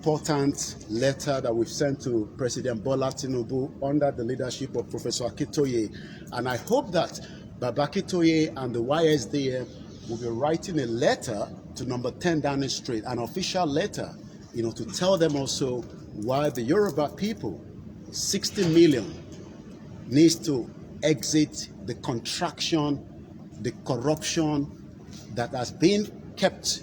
important letter that we've sent to President Bola Tinubu under the leadership of Professor Akintoye. And I hope that Baba Akintoye and the YSDM will be writing a letter to number 10 Downing Street, an official letter, to tell them also why the Yoruba people, 60 million, needs to exit the contraction, the corruption that has been kept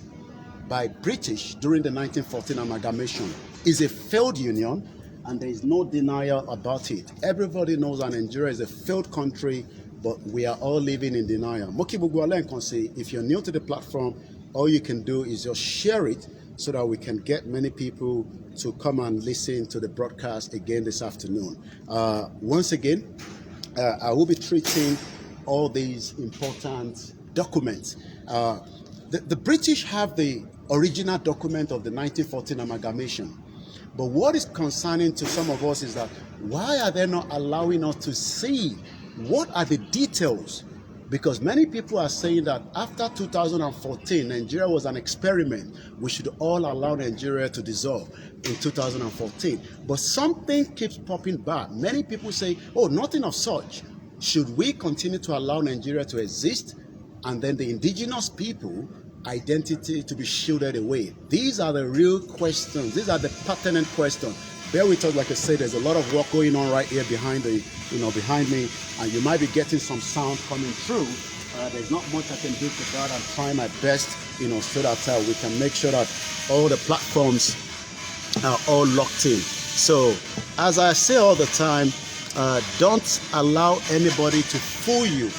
by British during the 1914 amalgamation. Is a failed union, and there is no denial about it. Everybody knows that Nigeria is a failed country, but we are all living in denial. If you're new to the platform, all you can do is just share it so that we can get many people to come and listen to the broadcast again this afternoon. Once again, I will be treating all these important documents. The British have the original document of the 1914 amalgamation. But what is concerning to some of us is that why are they not allowing us to see what are the details? Because many people are saying that after 2014, Nigeria was an experiment. We should all allow Nigeria to dissolve in 2014. But something keeps popping back. Many people say, oh, nothing of such. Should we continue to allow Nigeria to exist and then the indigenous people identity to be shielded away? These are the real questions. These are the pertinent questions. Bear with us, like I said, there's a lot of work going on right here behind me, and you might be getting some sound coming through. There's not much I can do for that. I'm trying my best, so that we can make sure that all the platforms are all locked in. So, as I say all the time, don't allow anybody to fool you,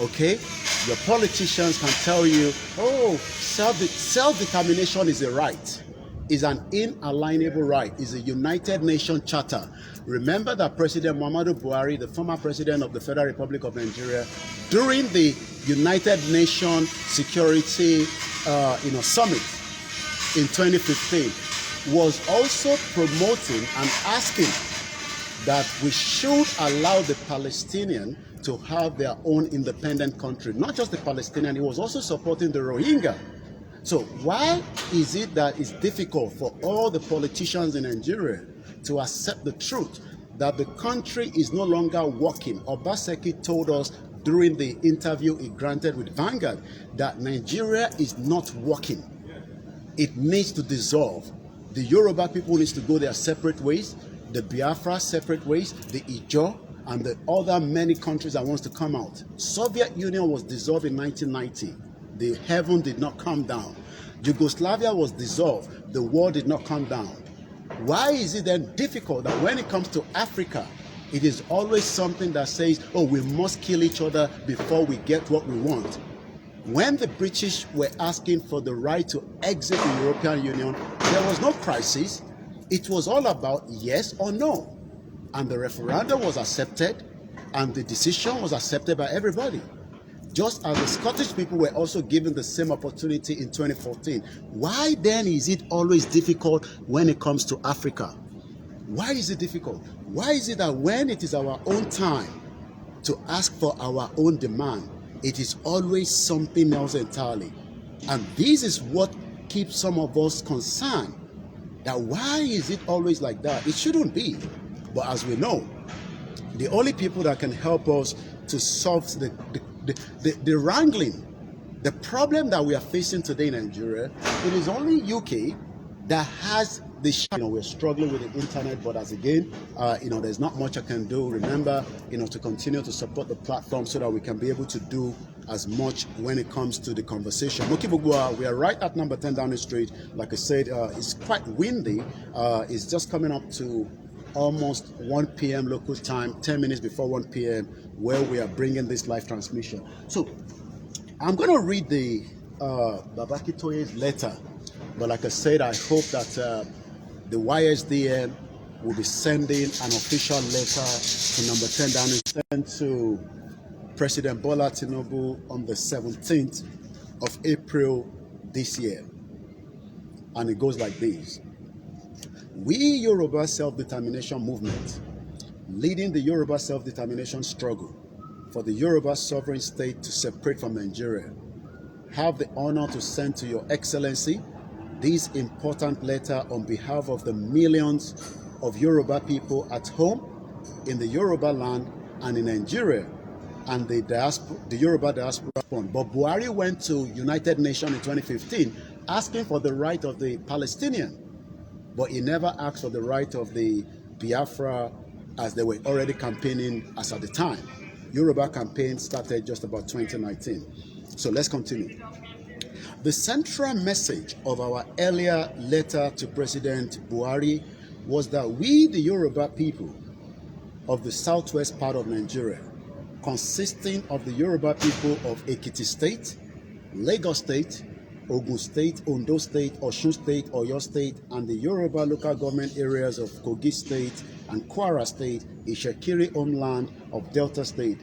okay? Your politicians can tell you, oh, self-determination is a right, is an inalienable right, is a United Nations Charter. Remember that President Muhammadu Buhari, the former president of the Federal Republic of Nigeria, during the United Nations Security Summit in 2015, was also promoting and asking that we should allow the Palestinian to have their own independent country. Not just the Palestinian, he was also supporting the Rohingya. So why is it that it's difficult for all the politicians in Nigeria to accept the truth that the country is no longer working? Obaseki told us during the interview he granted with Vanguard that Nigeria is not working. It needs to dissolve. The Yoruba people needs to go their separate ways, the Biafra separate ways, the Ijaw, and the other many countries that wants to come out. Soviet Union was dissolved in 1990. The heaven did not come down. Yugoslavia was dissolved. The war did not come down. Why is it then difficult that when it comes to Africa, it is always something that says, oh, we must kill each other before we get what we want? When the British were asking for the right to exit the European Union, there was no crisis. It was all about yes or no. And the referendum was accepted, and the decision was accepted by everybody. Just as the Scottish people were also given the same opportunity in 2014. Why then is it always difficult when it comes to Africa? Why is it difficult? Why is it that when it is our own time to ask for our own demand, it is always something else entirely? And this is what keeps some of us concerned. That why is it always like that? It shouldn't be. But as we know, the only people that can help us to solve the wrangling, the problem that we are facing today in Nigeria, it is only UK that has the, we're struggling with the internet, but as again, there's not much I can do. Remember, to continue to support the platform so that we can be able to do as much when it comes to the conversation. We are right at number 10 Downing Street. Like I said, it's quite windy. It's just coming up to almost 1 p.m. local time, 10 minutes before 1 p.m., where we are bringing this live transmission. So I'm going to read the Baba Akintoye's letter, but like I said, I hope that the YSDM will be sending an official letter to number 10 Downing Street to President Bola Tinubu on the 17th of April this year. And it goes like this. We Yoruba self-determination movement, leading the Yoruba self-determination struggle for the Yoruba sovereign state to separate from Nigeria, have the honor to send to Your Excellency, this important letter on behalf of the millions of Yoruba people at home, in the Yoruba land, and in Nigeria, and the Yoruba diaspora. But Buhari went to United Nations in 2015 asking for the right of the Palestinian, but he never asked for the right of the Biafra, as they were already campaigning as at the time. Yoruba campaign started just about 2019. So let's continue. The central message of our earlier letter to President Buhari was that we, the Yoruba people of the southwest part of Nigeria, consisting of the Yoruba people of Ekiti State, Lagos State, Ogun State, Ondo State, Osun State, Oyo State, and the Yoruba local government areas of Kogi State and Kwara State, Ishekiri homeland of Delta State.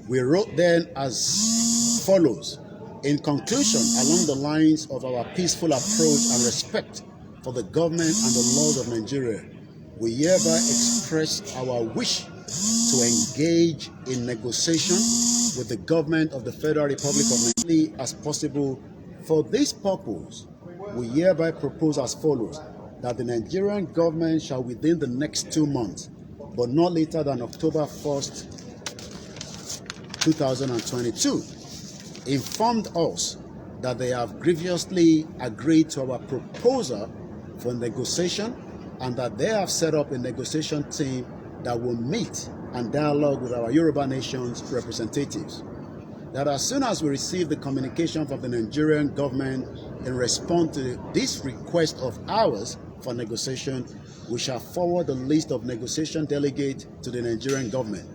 We wrote then as follows. In conclusion, along the lines of our peaceful approach and respect for the government and the laws of Nigeria, we hereby express our wish to engage in negotiation with the government of the Federal Republic of Nigeria as possible. For this purpose, we hereby propose as follows, that the Nigerian government shall within the next 2 months, but not later than October 1st, 2022, informed us that they have grievously agreed to our proposal for negotiation, and that they have set up a negotiation team that will meet and dialogue with our Yoruba nation's representatives. That as soon as we receive the communication from the Nigerian government in response to this request of ours for negotiation, we shall forward the list of negotiation delegates to the Nigerian government.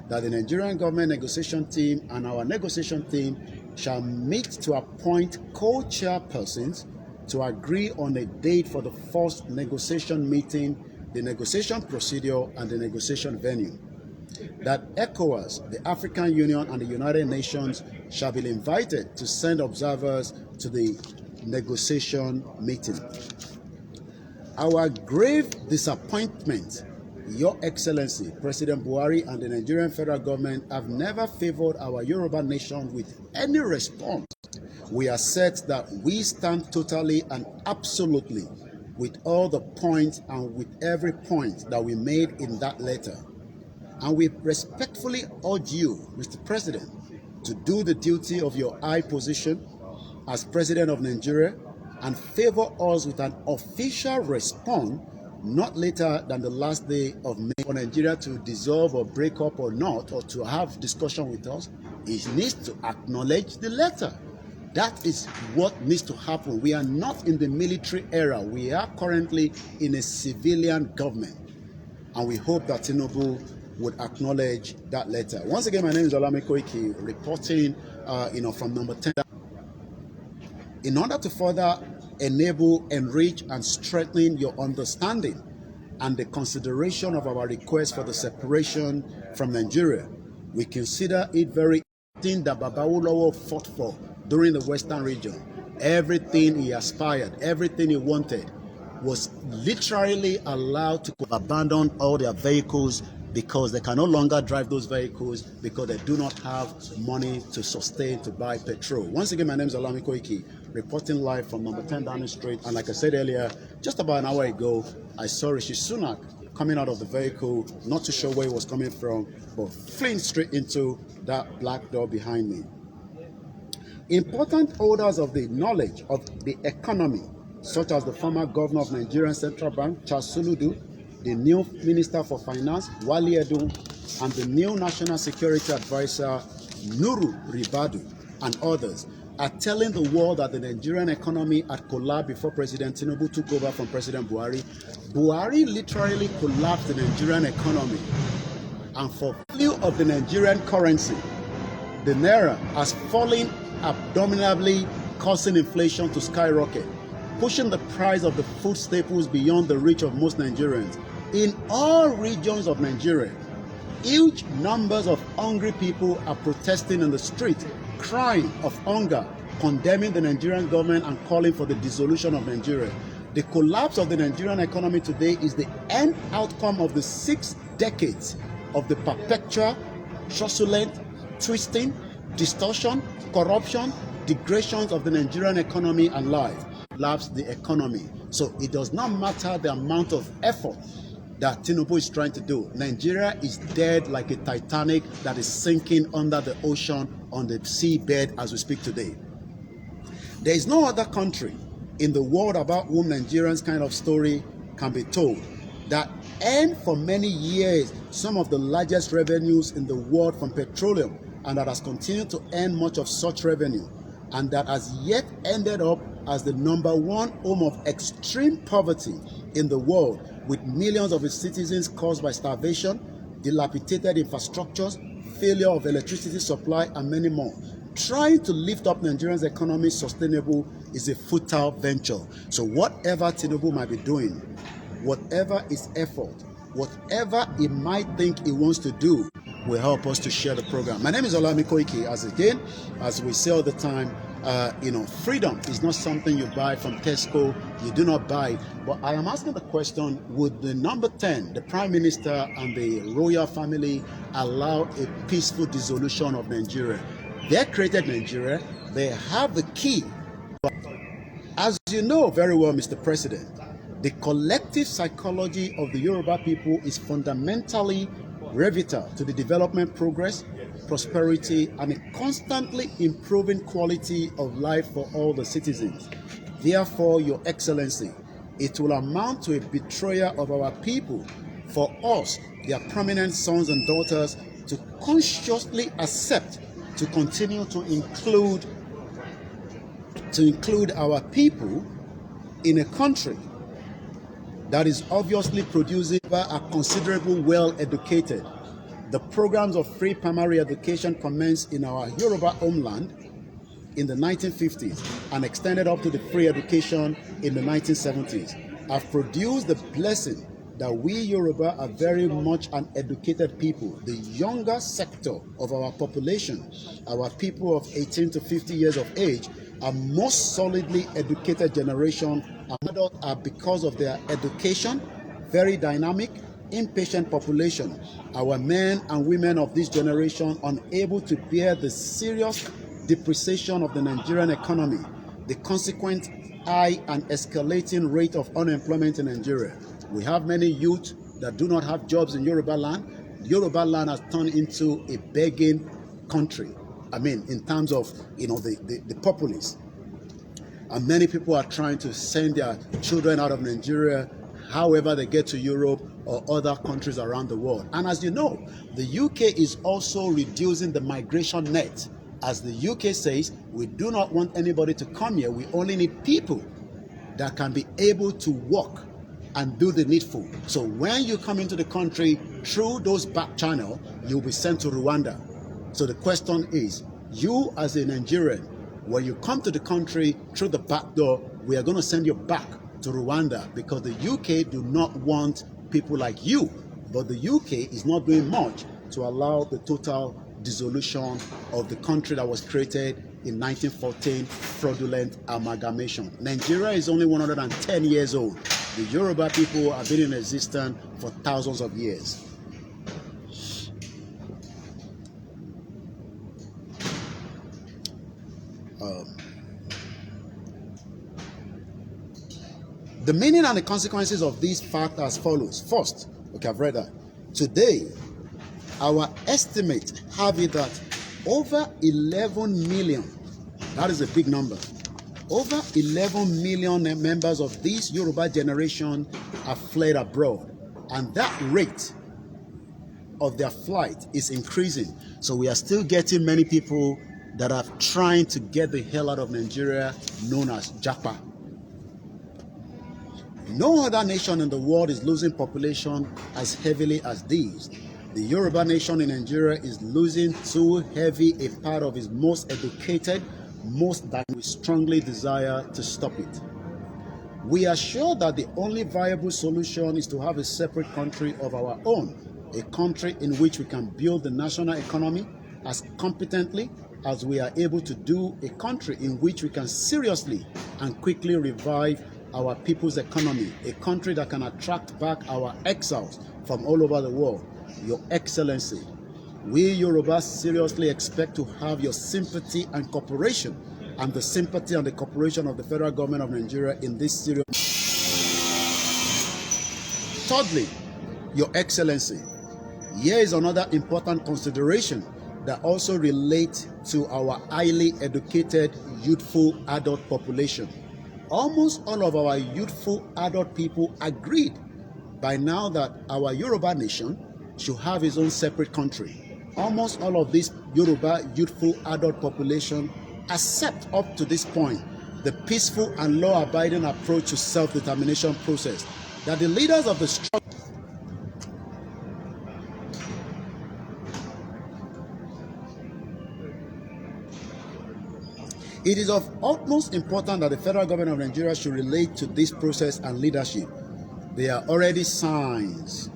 That the Nigerian government negotiation team and our negotiation team shall meet to appoint co-chairpersons to agree on a date for the first negotiation meeting, the negotiation procedure, and the negotiation venue. That ECOWAS, the African Union, and the United Nations shall be invited to send observers to the negotiation meeting. Our grave disappointment, Your Excellency, President Buhari and the Nigerian federal government have never favored our Yoruba nation with any response. We assert that we stand totally and absolutely with all the points and with every point that we made in that letter. And we respectfully urge you, Mr. President, to do the duty of your high position as President of Nigeria and favor us with an official response not later than the last day of May. For Nigeria to dissolve or break up or not, or to have discussion with us, it needs to acknowledge the letter. That is what needs to happen. We are not in the military era. We are currently in a civilian government. And we hope that Tinubu would acknowledge that letter. Once again, my name is OLAYOMI KOIKI, reporting from number 10. In order to further enable, enrich, and strengthen your understanding and the consideration of our request for the separation from Nigeria, we consider it very important that Babawolowo fought for during the Western region. Everything he aspired, everything he wanted, was literally allowed to abandon all their vehicles because they can no longer drive those vehicles because they do not have money to sustain, to buy petrol. Once again, my name is OLAYOMI KOIKI, reporting live from number 10 Downing Street. And like I said earlier, just about an hour ago, I saw Rishi Sunak coming out of the vehicle, not too sure where he was coming from, but fleeing straight into that black door behind me. Important holders of the knowledge of the economy, such as the former governor of Nigerian Central Bank, Charles Soludo, the new Minister for Finance, Wale Edun, and the new National Security Advisor, Nuru Ribadu, and others, are telling the world that the Nigerian economy had collapsed before President Tinubu took over from President Buhari. Buhari literally collapsed the Nigerian economy. And for value of the Nigerian currency, the Naira has fallen abdominally, causing inflation to skyrocket, pushing the price of the food staples beyond the reach of most Nigerians. In all regions of Nigeria, huge numbers of hungry people are protesting in the street, crying of hunger, condemning the Nigerian government and calling for the dissolution of Nigeria. The collapse of the Nigerian economy today is the end outcome of the 6 decades of the perpetual, truculent, twisting, distortion, corruption, degradations of the Nigerian economy and life, collapse the economy. So it does not matter the amount of effort that Tinubu is trying to do. Nigeria is dead like a Titanic that is sinking under the ocean on the seabed as we speak today. There is no other country in the world about whom Nigerians kind of story can be told that earned for many years some of the largest revenues in the world from petroleum, and that has continued to earn much of such revenue, and that has yet ended up as the #1 home of extreme poverty in the world, with millions of its citizens caused by starvation, dilapidated infrastructures, failure of electricity supply, and many more. Trying to lift up Nigeria's economy sustainable is a futile venture. So whatever Tinubu might be doing, whatever his effort, whatever he might think he wants to do, will help us to share the program. My name is OLAYOMI KOIKI. As we say all the time, freedom is not something you buy from Tesco. You do not buy it. But I am asking the question, would the number 10, the Prime Minister and the royal family, allow a peaceful dissolution of Nigeria? They created Nigeria. They have the key. But as you know very well, Mr. President, the collective psychology of the Yoruba people is fundamentally riveted to the development, progress, prosperity, and a constantly improving quality of life for all the citizens. Therefore, Your Excellency, it will amount to a betrayal of our people for us, their prominent sons and daughters, to consciously accept to continue to include our people in a country that is obviously producing a considerable well-educated. The programs of free primary education commenced in our Yoruba homeland in the 1950s and extended up to the free education in the 1970s, have produced the blessing that we Yoruba are very much an educated people. The younger sector of our population, our people of 18 to 50 years of age, are most solidly educated generation. Adults are, because of their education, very dynamic, impatient population. Our men and women of this generation unable to bear the serious depreciation of the Nigerian economy, the consequent high and escalating rate of unemployment in Nigeria. We have many youth that do not have jobs in Yoruba land. Yoruba land has turned into a begging country. I mean, in terms of, the populace. And many people are trying to send their children out of Nigeria, however they get to Europe or other countries around the world. And as you know, the UK is also reducing the migration net. As the UK says, we do not want anybody to come here. We only need people that can be able to work and do the needful. So when you come into the country through those back channel, you'll be sent to Rwanda. So the question is, you as a Nigerian, when you come to the country through the back door, we are going to send you back to Rwanda, because the UK do not want people like you. But the UK is not doing much to allow the total dissolution of the country that was created in 1914, fraudulent amalgamation. Nigeria is only 110 years old. The Yoruba people have been in existence for thousands of years. The meaning and the consequences of these facts as follows. First, okay, I've read that. Today, our estimate have it that over 11 million, that is a big number, over 11 million members of this Yoruba generation have fled abroad. And that rate of their flight is increasing. So we are still getting many people that are trying to get the hell out of Nigeria, known as Japa. No other nation in the world is losing population as heavily as these. The Yoruba nation in Nigeria is losing too heavy a part of its most educated, most that we strongly desire to stop it. We are sure that the only viable solution is to have a separate country of our own, a country in which we can build the national economy as competently as we are able to do, a country in which we can seriously and quickly revive our people's economy, a country that can attract back our exiles from all over the world. Your Excellency, We Yoruba seriously expect to have your sympathy and cooperation, and the sympathy and the cooperation of the federal government of Nigeria in this serious. Thirdly, Your Excellency, here is another important consideration that also relates to our highly educated youthful adult population. Almost all of our youthful adult people agreed by now that our Yoruba nation should have its own separate country. Almost all of this Yoruba youthful adult population accept up to this point the peaceful and law-abiding approach to self-determination process that the leaders of the struggle. It is of utmost importance that the federal government of Nigeria should relate to this process and leadership. There are already signs,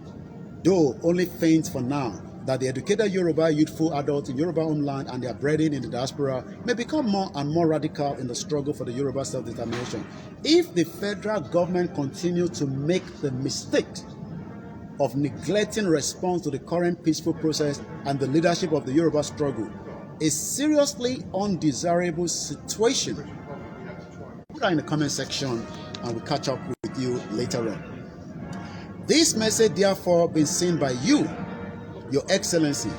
though only faint for now, that the educated Yoruba youthful adults in Yoruba homeland and their brethren in the diaspora may become more and more radical in the struggle for the Yoruba self-determination. If the federal government continues to make the mistake of neglecting response to the current peaceful process and the leadership of the Yoruba struggle, a seriously undesirable situation. Put that in the comment section and we'll catch up with you later on. This message therefore been seen by you, Your Excellency,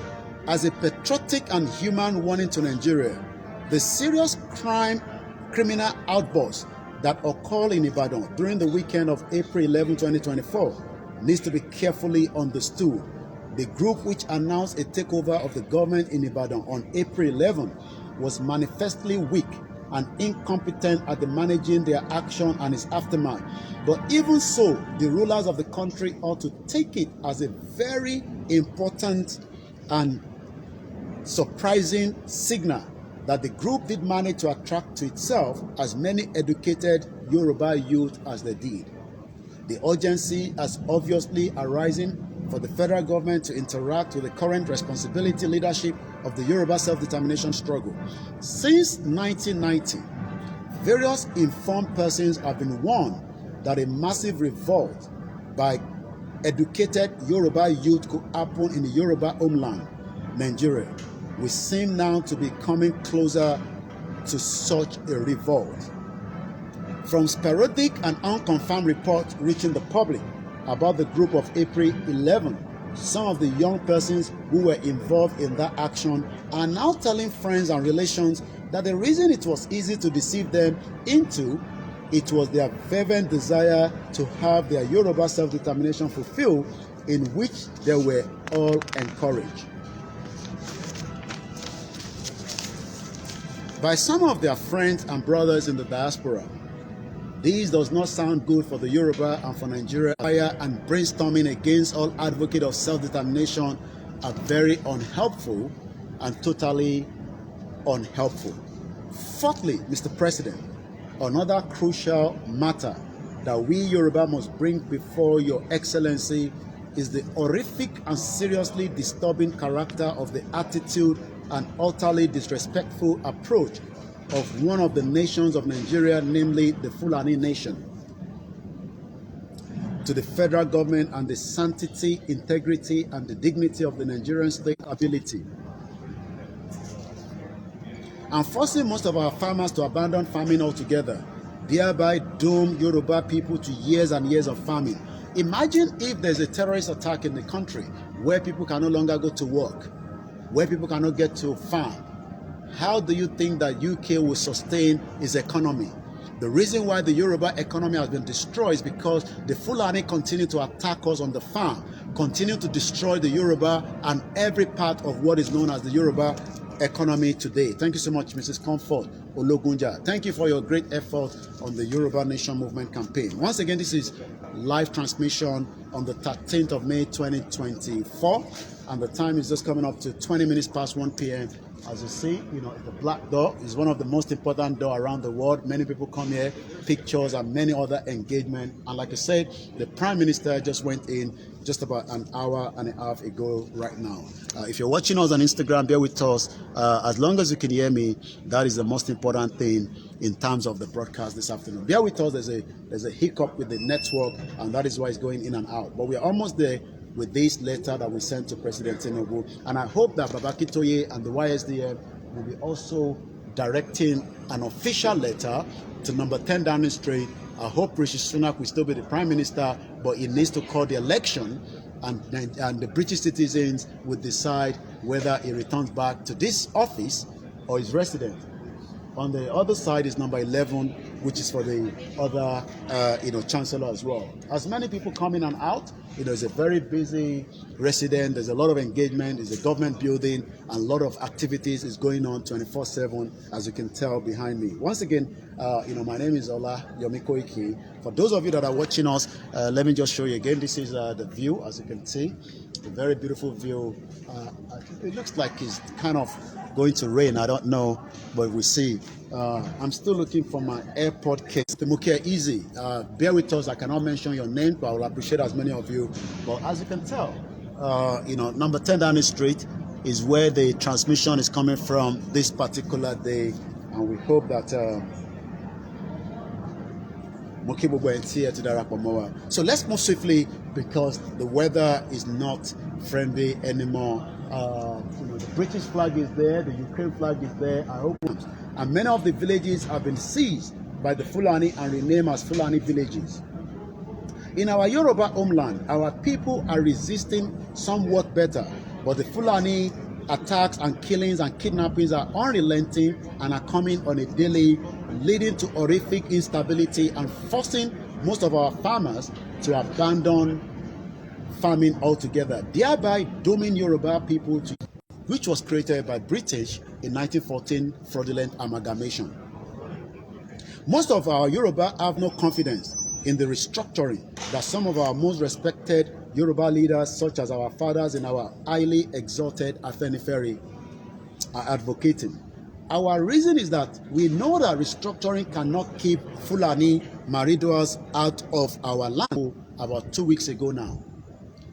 as a patriotic and human warning to Nigeria. The serious criminal outbursts that occurred in Ibadan during the weekend of April 11, 2024 needs to be carefully understood. The group which announced a takeover of the government in Ibadan on April 11 was manifestly weak and incompetent at the managing their action and its aftermath. But even so, the rulers of the country ought to take it as a very important and surprising signal that the group did manage to attract to itself as many educated Yoruba youth as they did. The urgency has obviously arisen for the federal government to interact with the current responsibility leadership of the Yoruba self-determination struggle. Since 1990, various informed persons have been warned that a massive revolt by educated Yoruba youth could happen in the Yoruba homeland, Nigeria. We seem now to be coming closer to such a revolt. From sporadic and unconfirmed reports reaching the public about the group of April 11, some of the young persons who were involved in that action are now telling friends and relations that the reason it was easy to deceive them into it was their fervent desire to have their Yoruba self-determination fulfilled, in which they were all encouraged. By some of their friends and brothers in the diaspora, this does not sound good for the Yoruba and for Nigeria. Fire and brainstorming against all advocates of self-determination are very unhelpful and totally unhelpful. Fourthly, Mr. President, another crucial matter that we Yoruba must bring before Your Excellency is the horrific and seriously disturbing character of the attitude and utterly disrespectful approach of one of the nations of Nigeria, namely the Fulani nation, to the federal government and the sanctity, integrity, and the dignity of the Nigerian state ability, and forcing most of our farmers to abandon farming altogether, thereby doom Yoruba people to years and years of famine. Imagine if there's a terrorist attack in the country where people can no longer go to work, where people cannot get to farm. How do you think that UK will sustain its economy? The reason why the Yoruba economy has been destroyed is because the Fulani continue to attack us on the farm, continue to destroy the Yoruba and every part of what is known as the Yoruba economy today. Thank you so much, Mrs. Comfort Ologunja. Thank you for your great effort on the Yoruba Nation Movement campaign. Once again, this is live transmission on the 13th of May 2024, and the time is just coming up to 20 minutes past 1 p.m. As you see, the Black Door is one of the most important doors around the world. Many people come here, pictures and many other engagement. And like I said, the Prime Minister just went in just about an hour and a half ago right now. If you're watching us on Instagram, bear with us. As long as you can hear me, that is the most important thing in terms of the broadcast this afternoon. Bear with us. There's a hiccup with the network, and that is why it's going in and out. But we're almost there. with this letter that we sent to President Tinubu. And I hope that Baba Akintoye and the YSDM will be also directing an official letter to number 10 Downing Street. I hope Rishi Sunak will still be the Prime Minister, but he needs to call the election, and the British citizens will decide whether he returns back to this office or is resident. On the other side is number 11, which is for the other, chancellor as well. As many people come in and out, it's a very busy resident. There's a lot of engagement. It's a government building, and a lot of activities is going on 24/7, as you can tell behind me. Once again, my name is OLAYOMI KOIKI. For those of you that are watching us, let me just show you again. This is the view, as you can see. A very beautiful view. It looks like it's kind of going to rain. I don't know, but we'll see. I'm still looking for my airport case. Temuke Easy. Bear with us. I cannot mention your name, but I will appreciate as many of you. But as you can tell, number 10 Downing Street is where the transmission is coming from this particular day, and we hope that so let's move swiftly because the weather is not friendly anymore. The British flag is there, the Ukraine flag is there, and many of the villages have been seized by the Fulani and renamed as Fulani villages. In our Yoruba homeland, our people are resisting somewhat better, but the Fulani attacks and killings and kidnappings are unrelenting and are coming on a daily, leading to horrific instability and forcing most of our farmers to abandon farming altogether, thereby dooming Yoruba people to, which was created by British in 1914 fraudulent amalgamation. Most of our Yoruba have no confidence in the restructuring that some of our most respected Yoruba leaders, such as our fathers in our highly exalted Afenifere, are advocating. Our reason is that we know that restructuring cannot keep Fulani Maridoas out of our land. About 2 weeks ago now,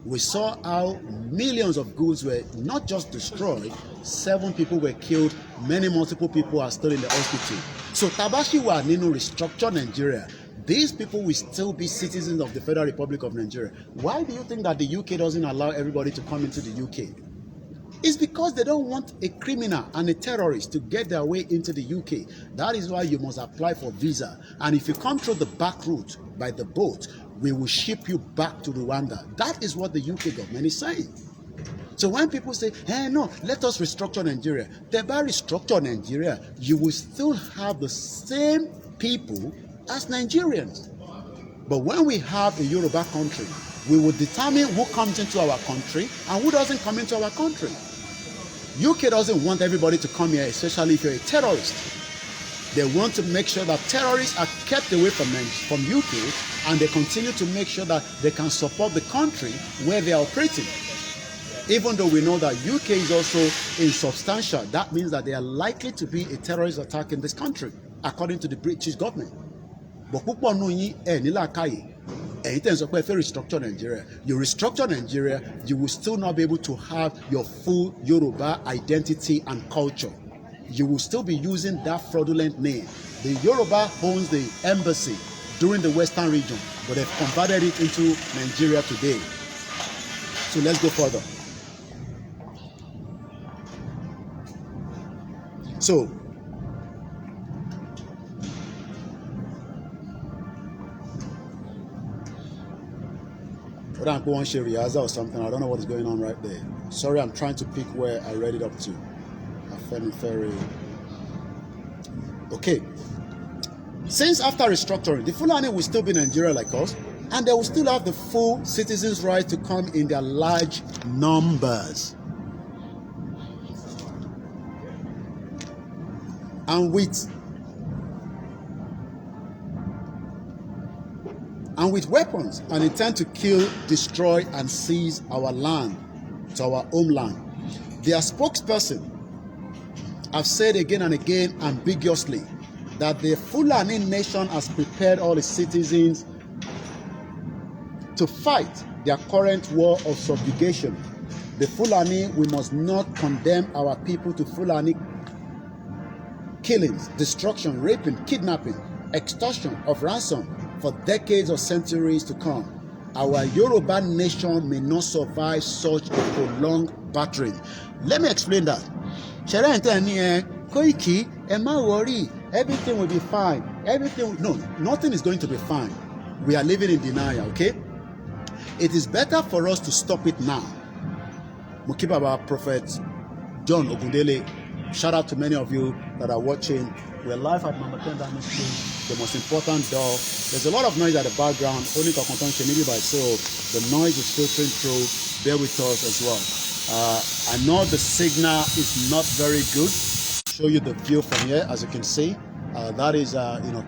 we saw how millions of goods were not just destroyed, 7 people were killed, multiple people are still in the hospital. So Tabashi wa ninu restructure Nigeria. These people will still be citizens of the Federal Republic of Nigeria. Why do you think that the UK doesn't allow everybody to come into the UK? It's because they don't want a criminal and a terrorist to get their way into the UK. That is why you must apply for visa. And if you come through the back route by the boat, we will ship you back to Rwanda. That is what the UK government is saying. So when people say, hey, no, let us restructure Nigeria. By restructure Nigeria, you will still have the same people as Nigerians. But when we have a Yoruba country, we will determine who comes into our country and who doesn't come into our country. UK doesn't want everybody to come here, especially if you're a terrorist. They want to make sure that terrorists are kept away from UK, and they continue to make sure that they can support the country where they are operating. Even though we know that UK is also insubstantial, that means that there are likely to be a terrorist attack in this country, according to the British government. But restructure Nigeria. You restructure Nigeria, you will still not be able to have your full Yoruba identity and culture. You will still be using that fraudulent name. The Yoruba owns the embassy during the Western region, but they've converted it into Nigeria today. So let's go further. So, I go on Riaza or something. I don't know what is going on right there. Sorry, I'm trying to pick where I read it up to. Afenifere. Okay. Since after restructuring, the Fulani will still be in Nigeria like us, and they will still have the full citizens' right to come in their large numbers. And with weapons and intend to kill, destroy, and seize our land, to our homeland. Their spokesperson have said again and again ambiguously that the Fulani nation has prepared all its citizens to fight their current war of subjugation. The Fulani, we must not condemn our people to Fulani killings, destruction, raping, kidnapping, extortion of ransom for decades or centuries to come. our Yoruba nation may not survive such a prolonged battering. Let me explain that. Koiki, am I worried? Everything will be fine. No, nothing is going to be fine. We are living in denial, okay? It is better for us to stop it now. Mukibaba Prophet John Ogundele, shout out to many of you that are watching. We're live at number 10 Downing Street, the most important door. There's a lot of noise at the background. Only so the noise is filtering through. Bear with us as well. I know the signal is not very good. Show you the view from here, as you can see. That is,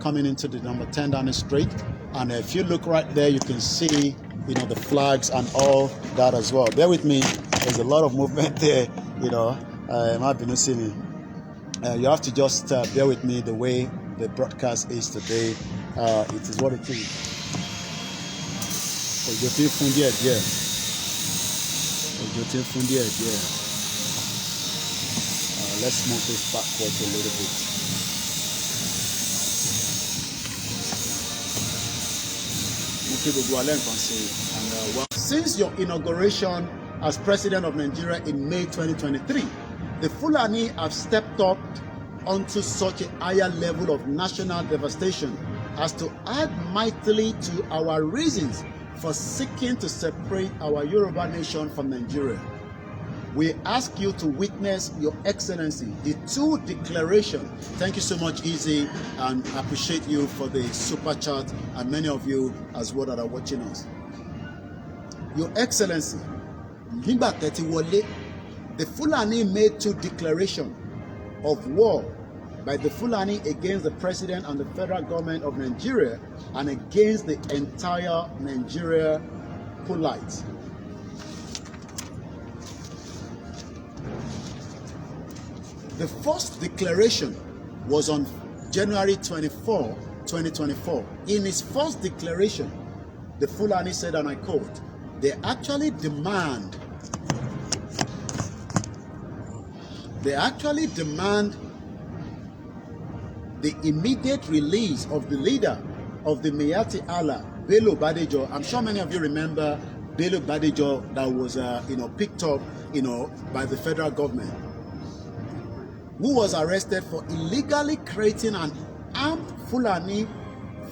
coming into the number 10 Downing Street. And if you look right there, you can see, the flags and all that as well. Bear with me. There's a lot of movement there, might be not seeing me. You have to just bear with me the way the broadcast is today. It is what it is. Let's move this backwards a little bit. Since your inauguration as President of Nigeria in May 2023, the Fulani have stepped up onto such a higher level of national devastation as to add mightily to our reasons for seeking to separate our Yoruba nation from Nigeria. We ask you to witness, Your Excellency, the two declarations. Thank you so much, Easy, and I appreciate you for the super chat, and many of you as well that are watching us. Your Excellency, the Fulani made two declarations of war by the Fulani against the President and the federal government of Nigeria and against the entire Nigeria polite. The first declaration was on January 24, 2024. In his first declaration, the Fulani said, and I quote, they actually demand the immediate release of the leader of the Miyetti Allah, Bello Badejo. I'm sure many of you remember Bello Badejo that was picked up by the federal government, who was arrested for illegally creating an armed Fulani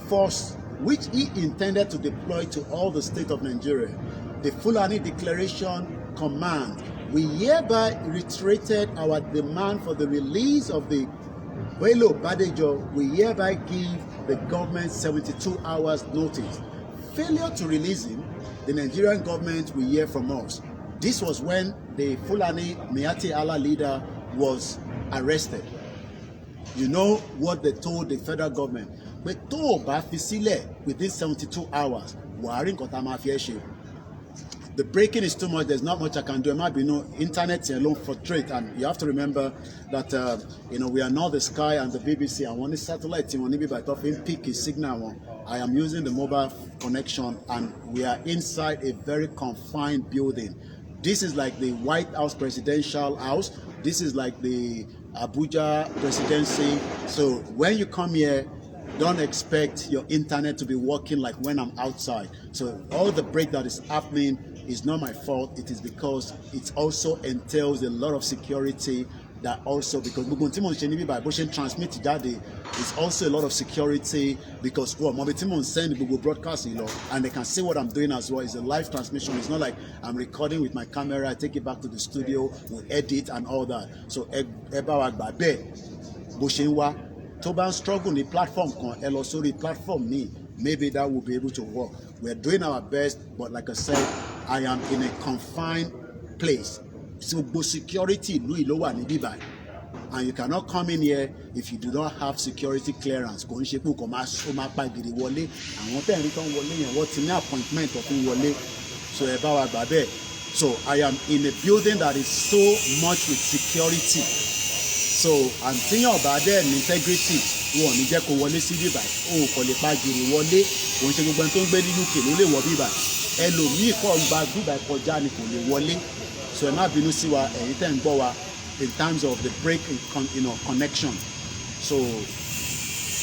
force which he intended to deploy to all the state of Nigeria. The Fulani Declaration command, we hereby reiterated our demand for the release of the Bello Badejo. We hereby give the government 72 hours notice. Failure to release him, the Nigerian government will hear from us. This was when the Fulani Miyetti Allah leader was arrested. You know what they told the federal government? But within 72 hours, the breaking is too much. There's not much I can do. It might be no internet alone for trade, and you have to remember that we are not the Sky and the BBC. I want the satellite team. Only by talking peak is signal. I am using the mobile connection, and we are inside a very confined building. This is like the White House presidential house. This is like the Abuja presidency. So when you come here, don't expect your internet to be working like when I'm outside. So all the break that is happening is not my fault. It is because it also entails a lot of security. That also, because transmit daddy, it's also a lot of security because send Google broadcast, and they can see what I'm doing as well. It's a live transmission. It's not like I'm recording with my camera, I take it back to the studio, we edit and all that. So Toban struggle the platform platform me. Maybe that will be able to work. We're doing our best, but like I said, I am in a confined place. So security, and you cannot come in here if you do not have security clearance. So I am in a building that is so much with security. So I'm thinking about the integrity. So I'm not in terms of the break in connection. So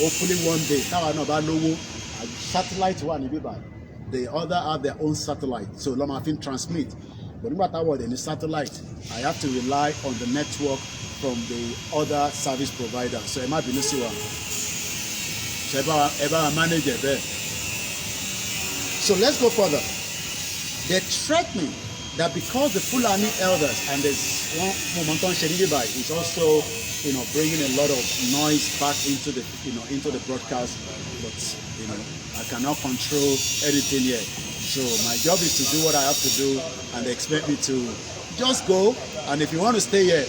hopefully one day, now I know about logo satellite one in Biba. the other have their own satellite. So Lomafin transmit. But no matter what, any satellite, I have to rely on the network from the other service provider. So it might be no one. So ever manage it there. So let's go further. They're threatening that because the Fulani elders, and there's one Momentum Shedigibai is also, bringing a lot of noise back into the, into the broadcast, but, I cannot control anything here. So my job is to do what I have to do, and they expect me to just go. And if you want to stay here,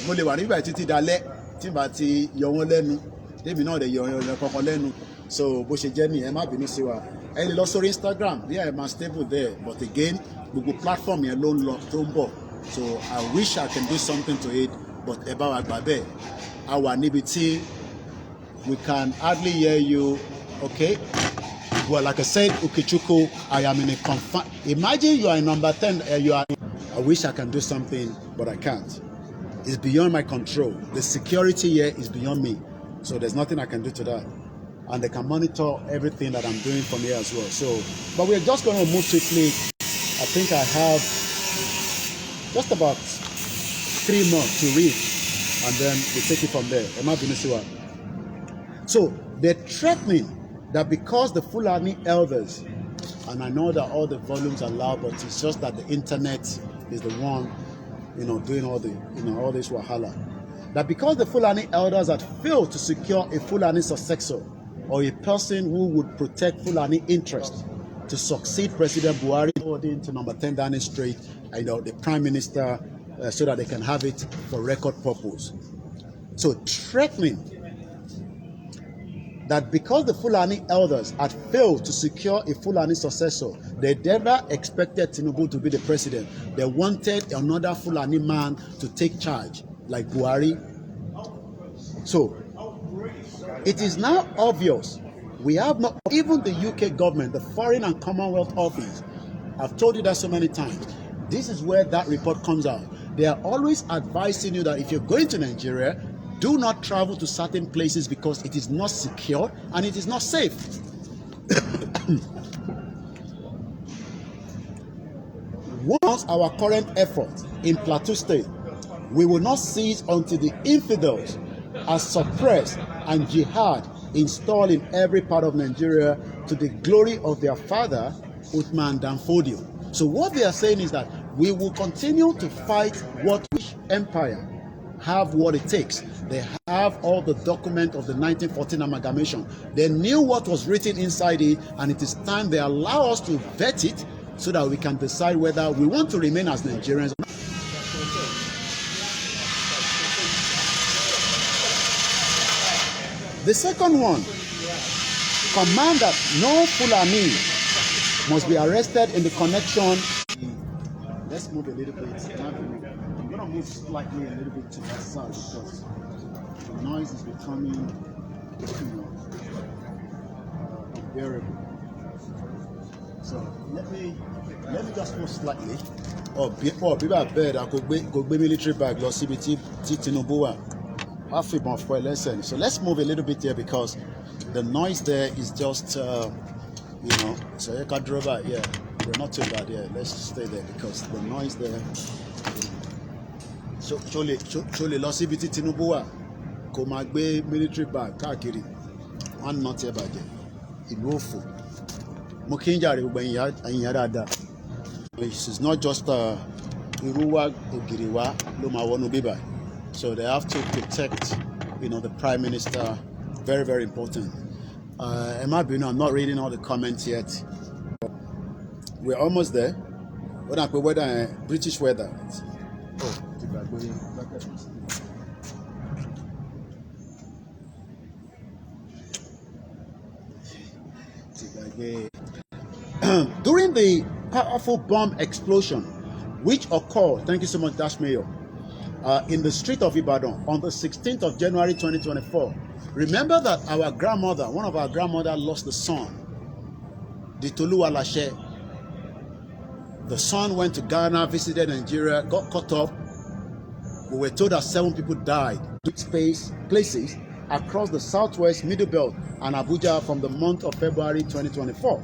so bó ṣe jẹ́ ní ẹ má bínú sí wa. Ẹ lè lọ sórí Instagram, yeah, I'm stable there, but again, gbogbo platform yẹn ló ń lọ tó ń bọ̀. So I wish I can do something to it, but ẹ bá wa gbà bẹ́ẹ̀. A wà níbi tí we can hardly hear you, okay? Well, like I said, Ukechukwu, I am in a imagine you are in number 10, I wish I can do something, but I can't. It's beyond my control. The security here is beyond me. So there's nothing I can do to that. And they can monitor everything that I'm doing from here as well. So, but we're just going to move quickly. I think I have just about 3 more to read, and then we take it from there. So they're threatening that because the Fulani elders, and I know that all the volumes are loud, but it's just that the internet is the one, doing all the, all this wahala. That because the Fulani elders had failed to secure a Fulani successor, or a person who would protect Fulani interests to succeed President Buhari into number 10 Downing Street, the Prime Minister, so that they can have it for record purpose. So threatening that because the Fulani elders had failed to secure a Fulani successor, they never expected Tinubu to be the president. They wanted another Fulani man to take charge, like Buhari. So it is now obvious we have not, even the UK government, the Foreign and Commonwealth Office, I've told you that so many times. This is where that report comes out. They are always advising you that if you're going to Nigeria, do not travel to certain places because it is not secure and it is not safe. Once our current effort in Plateau State, we will not cease until the infidels are suppressed and jihad installed in every part of Nigeria to the glory of their father, Uthman Danfodio. So what they are saying is that we will continue to fight what empire have what it takes. They have all the document of the 1914 amalgamation. They knew what was written inside it, and it is time they allow us to vet it so that we can decide whether we want to remain as Nigerians. The second one, command that no Fulani must be arrested in the connection. Let's move a little bit. I'm going to move slightly a little bit to that side because the noise is becoming unbearable. So let me just move slightly. People are bad. I could be military bag. Lost CBT Tinubu. So let's move a little bit here because the noise there is just, so you can drop out, yeah, they're not too bad, yeah, let's stay there because the noise there, so Chole Losibiti Tinubu, Komagbe military bag, Kakiri, one not here by there, Iwofu, Mokinjari, Yada. This is not just Iruwa, Ogiriwa, Loma Wonubiba. So they have to protect, the Prime Minister. Very, very important. I'm not reading all the comments yet. We're almost there. Weather, British weather. During the powerful bomb explosion, which occurred, thank you so much, Dash Mayor, in the street of Ibadan on the 16th of January 2024. Remember that our grandmother, one of our grandmother, lost the son, the Tolu Alashe. The son went to Ghana, visited Nigeria, got caught up. We were told that 7 people died in places across the southwest, Middle Belt, and Abuja from the month of February 2024.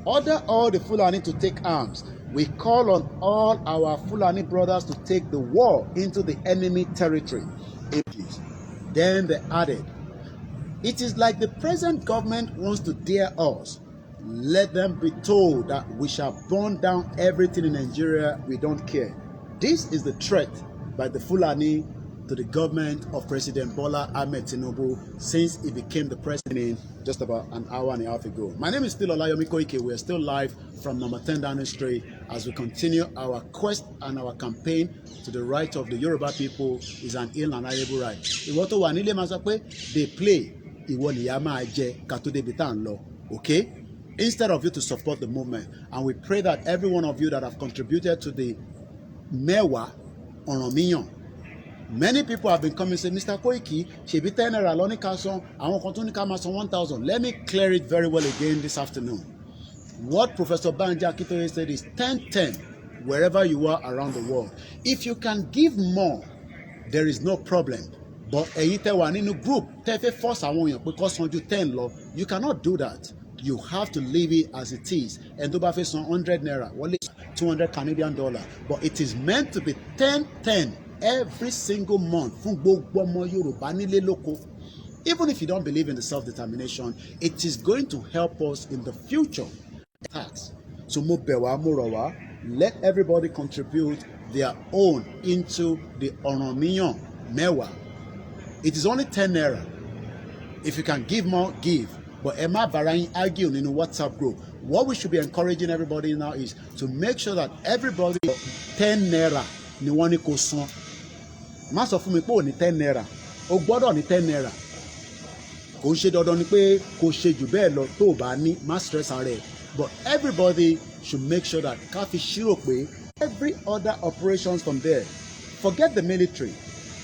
Order all the Fulani to take arms. We call on all our Fulani brothers to take the war into the enemy territory. Then they added, it is like the present government wants to dare us. Let them be told that we shall burn down everything in Nigeria. We don't care. This is the threat by the Fulani to the government of President Bola Ahmed Tinubu since he became the president just about an hour and a half ago. My name is still OLAYOMI KOIKI. We are still live from number 10 Downing Street as we continue our quest and our campaign to the right of the Yoruba people is an inalienable right. Ìwọ tó wà nílé máa sọ pé they play, ìwọ nìyà máa jẹ ká tó débi tá à ń lọ. Okay? Instead of you to support the movement, and we pray that every one of you that have contributed to the Mewa Oromiyan. Many people have been coming and saying, Mr. Koiki, ṣebí 10 naira ló ní ká san, àwọn kan tún ní ká máa san 1,000. Let me clear it very well again this afternoon. What Professor Banji Akintoye said is 10-10 wherever you are around the world. If you can give more, there is no problem. But ẹ̀yin tẹ́ wà nínú group tẹ́ fẹ́ force àwọn èèyàn pé kó san ju 10 lọ, you cannot do that. You have to leave it as it is. And tó bá fẹ́ san 100 naira, wọlé $200 Canadian dollar. But it is meant to be 10-10 every single month fún gbogbo ọmọ Yorùbá nílé lóko. Even if you don't believe in the self-determination, it is going to help us in the future. So mo bẹ̀ wá, mo rọ̀ wá, let everybody contribute their own into the Oromiyan Mewa. It is only 10 naira. If you can give more, give. But ẹ má bára yín argue nínú WhatsApp group. What we should be encouraging everybody now is to make sure that everybody 10 naira ni wọ́n ní kó san. Má sọ fún mi pé ò ní 10 naira. O gbọ́dọ̀ ní 10 naira. Kò ń ṣe dandan ni pé kò ṣe jù bẹ́ẹ̀ lọ tó o bá ní, má stress ara ẹ̀. But everybody should make sure that ká fi ṣírò pé every other operations from there, forget the military.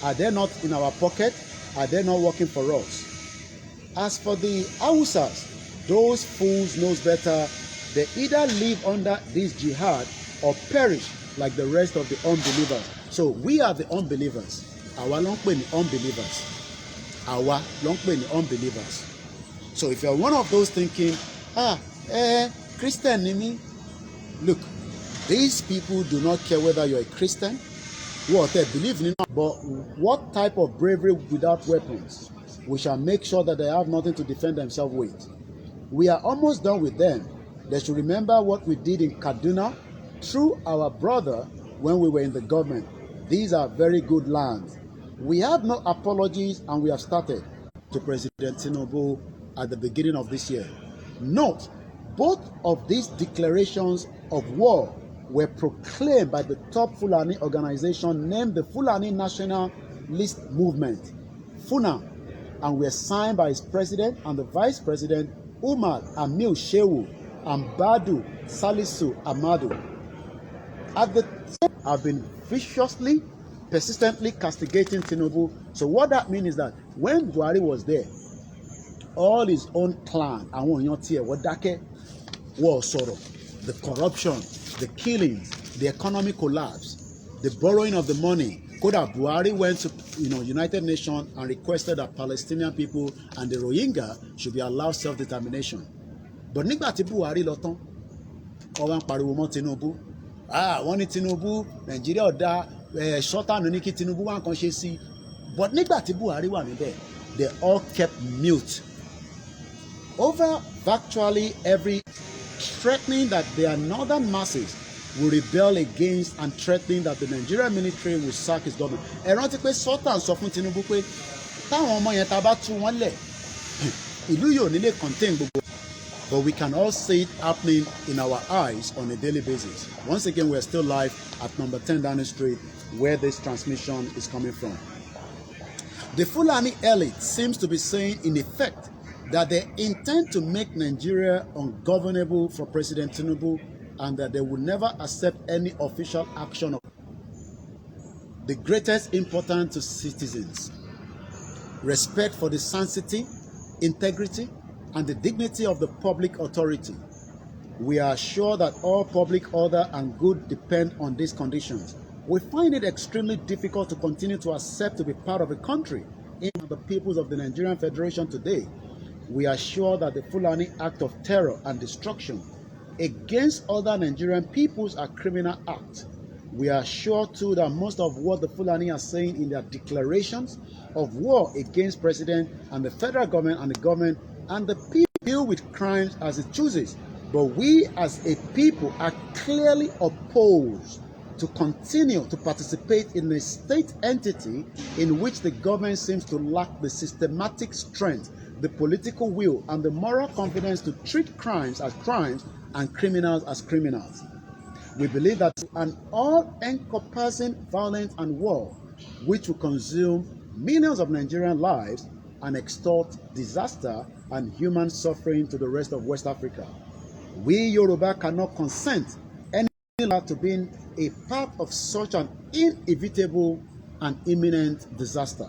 Are they not in our pocket? Are they not working for us? As for the Hausas, those fools knows better. They either live under this jihad or perish like the rest of the unbelievers. So we are the unbelievers. Àwa ló ń pè ní unbelievers. Àwa ló ń pè ní unbelievers. So if you're one of those thinking, Christian ni mí. Look, these people do not care whether you're a Christian, what they believe in, but what type of bravery without weapons. We shall make sure that they have nothing to defend themselves with. We are almost done with them. They should remember what we did in Kaduna through our brother when we were in the government. These are very good lands. We have no apologies and we have started to President Tinubu at the beginning of this year. Note, both of these declarations of war were proclaimed by the top Fulani organization named the Fulani Nationalist Movement, FUNA, and were signed by its president and the vice president, Umar Amil Shehu and Badu Salisu Amadu. At the time, have been viciously, persistently castigating Tinubu. So what that means is that when Buhari was there, all his own clan, àwọn èèyàn tiẹ̀ wọ́n dákẹ́, wọ́n sọ̀rọ̀, the corruption, the killings, the economic collapse, the borrowing of the money. Kódà Buhari went to United Nations and requested that Palestinian people and the Rohingya should be allowed self-determination. But nígbà tí Buhari lọ tán, ó wá ń pariwo mọ́ Tinubu. Wọ́n ní Tinubu, Nàìjíríà ọ̀dà, ṣọ́tànù ní kí Tinubu wá nǹkan ṣe sí. But nígbà tí Buhari wà níbẹ̀, they all kept mute. Over virtually every threatening that their northern masses will rebel against and threatening that the Nigerian military will sack his government. Ẹ rántí pé Sultan sọ fún Tinubu pé táwọn ọmọ yẹn tá bá tú wọn lẹ̀, ìlú yóò nílé contain gbogbo. But we can all see it happening in our eyes on a daily basis. Once again, we are still live at number 10 Downing Street, where this transmission is coming from. The Fulani elite seems to be saying, in effect, that they intend to make Nigeria ungovernable for President Tinubu and that they will never accept any official action of the greatest importance to citizens. Respect for the sanctity, integrity, and the dignity of the public authority. We are sure that all public order and good depend on these conditions. We find it extremely difficult to continue to accept to be part of a country in the peoples of the Nigerian Federation today. We are sure that the Fulani act of terror and destruction against other Nigerian peoples are criminal acts. We are sure too that most of what the Fulani are saying in their declarations of war against President and the federal government and the people deal with crimes as it chooses. But we as a people are clearly opposed to continue to participate in a state entity in which the government seems to lack the systematic strength, the political will, and the moral confidence to treat crimes as crimes and criminals as criminals. We believe that an all-encompassing violence and war, which will consume millions of Nigerian lives and extort disaster and human suffering to the rest of West Africa. We Yoruba cannot consent any longer to being a part of such an inevitable and imminent disaster.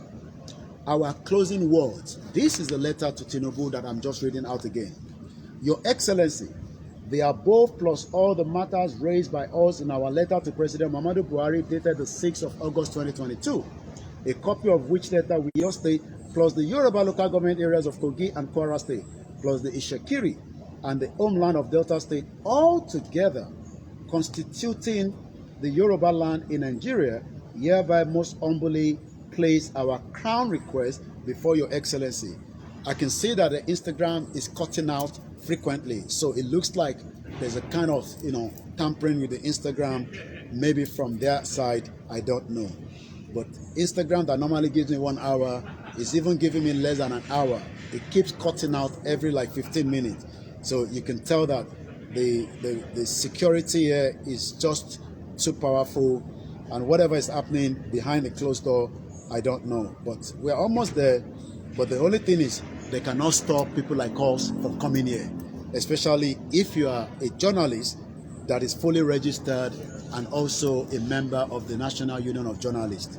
Our closing words. This is the letter to Tinubu that I'm just reading out again. Your Excellency, the above plus all the matters raised by us in our letter to President Muhammadu Buhari dated the 6th of August 2022, a copy of which letter we all state plus the Yoruba local government areas of Kogi and Kwara State, plus the Ishekiri and the homeland of Delta State, all together constituting the Yoruba land in Nigeria, hereby most humbly place our crown request before Your Excellency. I can see that the Instagram is cutting out frequently, so it looks like there's a kind of, tampering with the Instagram, maybe from their side, I don't know. But Instagram that normally gives me 1 hour is even giving me less than an hour. It keeps cutting out every like 15 minutes. So you can tell that the security here is just too powerful, and whatever is happening behind the closed door, I don't know. But we're almost there. But the only thing is, they cannot stop people like us from coming here, especially if you are a journalist that is fully registered and also a member of the National Union of Journalists.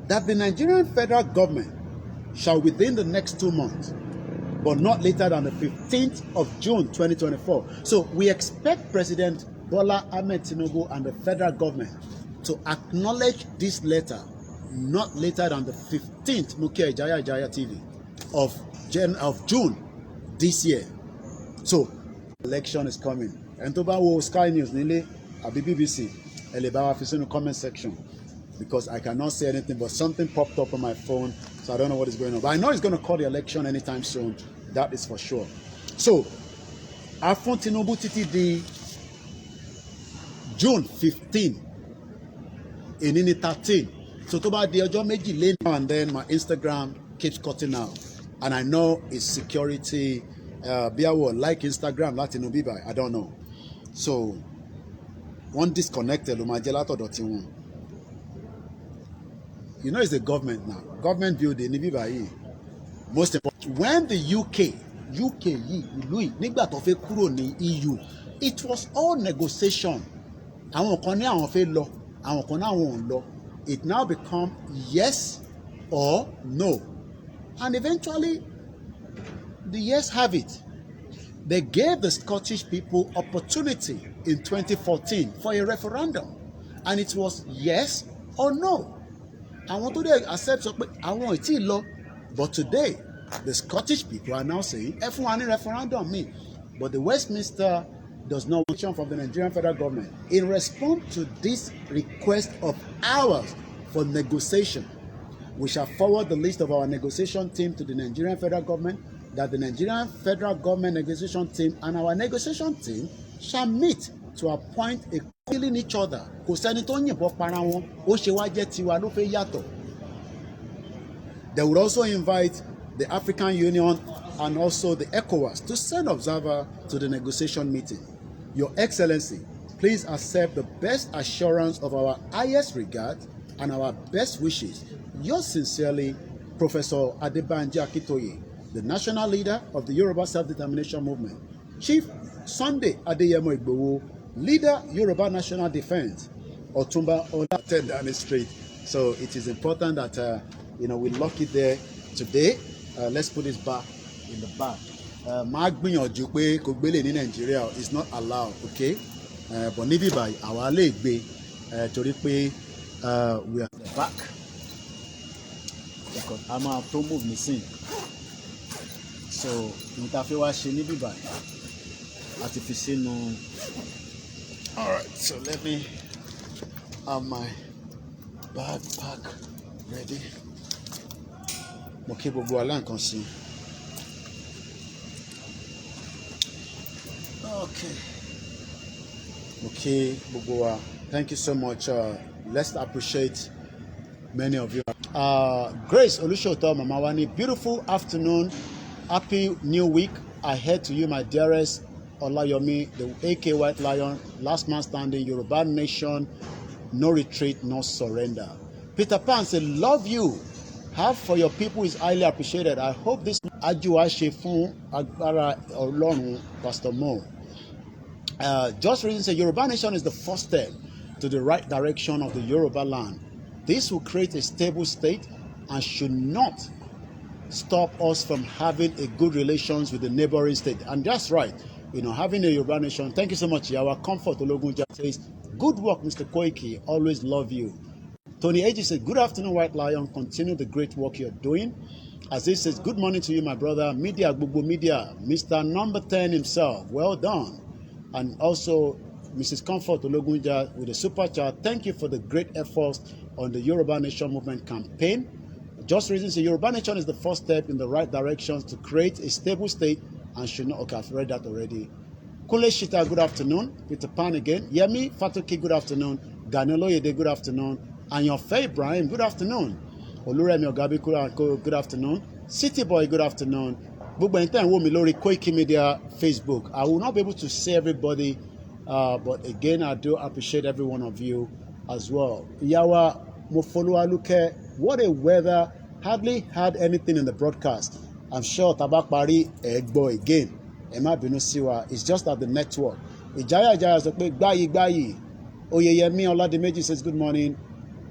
That the Nigerian federal government shall within the next 2 months, but not later than the 15th of June 2024. So we expect President Bola Ahmed Tinubu and the federal government to acknowledge this letter not later than the 15th Mukia Jaya TV of June this year. So election is coming. And to wo Sky News nílé àbí BBC ẹ lè bá wa fi sínú comment section, because I cannot say anything, but something popped up on my phone, so I don't know what is going on. But I know it's going to call the election anytime soon. That is for sure. So, a fún Tinubu títí di June 15, ìní 13. So tó bá di ọjọ́ méjì later, and then my Instagram keeps cutting out. And I know it's security, bí àwọ̀ like Instagram láti inú bíbá, I don't know. So, one disconnected ló máa jẹ́ látọ̀dọ̀ tiwọn. You know, it's the government now. Government building ní bíbá yìí. Most important, when the UK yìí ìlú yìí nígbà tó fẹ́ kúrò ní EU, it was all negotiation. Àwọn kan ní àwọn fẹ́ lọ, àwọn kan ní àwọn ò lọ. It now become yes or no, and eventually the yes have it. They gave the Scottish people opportunity in 2014 for a referendum, and it was yes or no. Àwọn tó dé accept sọ pé àwọn ò tí ì lọ. But today, the Scottish people are now saying, ẹ fún wa ní referendum mi. But the Westminster does not want from the Nigerian federal government. In response to this request of ours for negotiation, we shall forward the list of our negotiation team to the Nigerian federal government, that the Nigerian federal government negotiation team and our negotiation team shall meet to appoint a killing each other. Kò sẹ́ni tó yìnbọn para wọn, ó ṣe wá jẹ́ tiwa ló fẹ́ yàtọ̀. They would also invite the African Union and also the ECOWAS to send observer to the negotiation meeting. Your Excellency, please accept the best assurance of our highest regard and our best wishes. Yours sincerely, Professor Adebanji Akintoye, the national leader of the Yoruba Self-Determination Movement. Chief Sunday Adeyemo Igboho, leader Yoruba National Defense, Otumba Ola 10 Downing Street. So it is important that we lock it there today. Let's put this back in the bag. Máa gbìyànjú pé kò gbélé ní Nigeria is not allowed, okay? But níbí báyìí àwa lè gbé torí pé we are the back. Because a máa tó move nísìn. So nǹkan fẹ́ wá ṣe níbí báyìí artificial. All right, so let me have my backpack ready. Okay, gbogbo ala nkan si. Okay, gbogbo wa. Thank you so much. Let's appreciate many of you. Grace Olushoto Mamawani, beautiful afternoon. Happy new week ahead to you, my dearest. Olayomi, the AK White Lion, last man standing, Yoruba nation, no retreat, no surrender. Peter Pan said, love you. Have for your people is highly appreciated. I hope this Ajuwa Shefun Agbara Olorun, Pastor Mo. Just reason say Yoruba nation is the first step to the right direction of the Yoruba land. This will create a stable state and should not stop us from having a good relations with the neighboring state. And that's right. You know, having a Yoruba nation. Thank you so much. Our Comfort Ologunja says, good work, Mr. Koiki. Always love you. Tony Eji said, good afternoon, White Lion. Continue the great work you're doing. Aziz says, good morning to you, my brother. Media, Gbogbo Media. Mr. Number 10 himself. Well done. And also, Mrs. Comfort Ologunja with a super chat. Thank you for the great efforts on the Yoruba Nation Movement campaign. Just reasons the Yoruba Nation is the first step in the right direction to create a stable state and should not. Okay, I've read that already. Kule Shita, good afternoon. Peter Pan again. Yemi Fatoki, good afternoon. Ganelo Yede, good afternoon. And your Faye Ibrahim, good afternoon. Oluremi Ogabi, good afternoon. City Boy, good afternoon. Koikimedia Facebook. I will not be able to see everybody, but again, I do appreciate every one of you as well. Yawa Mofolualuke, what a weather. Hardly had anything in the broadcast. I'm sure Tabakbari Egbo again. Emma Binusiwa. It's just at the network. Ijaya says, Gbayi. Oyeyemi Oladimeji says, good morning.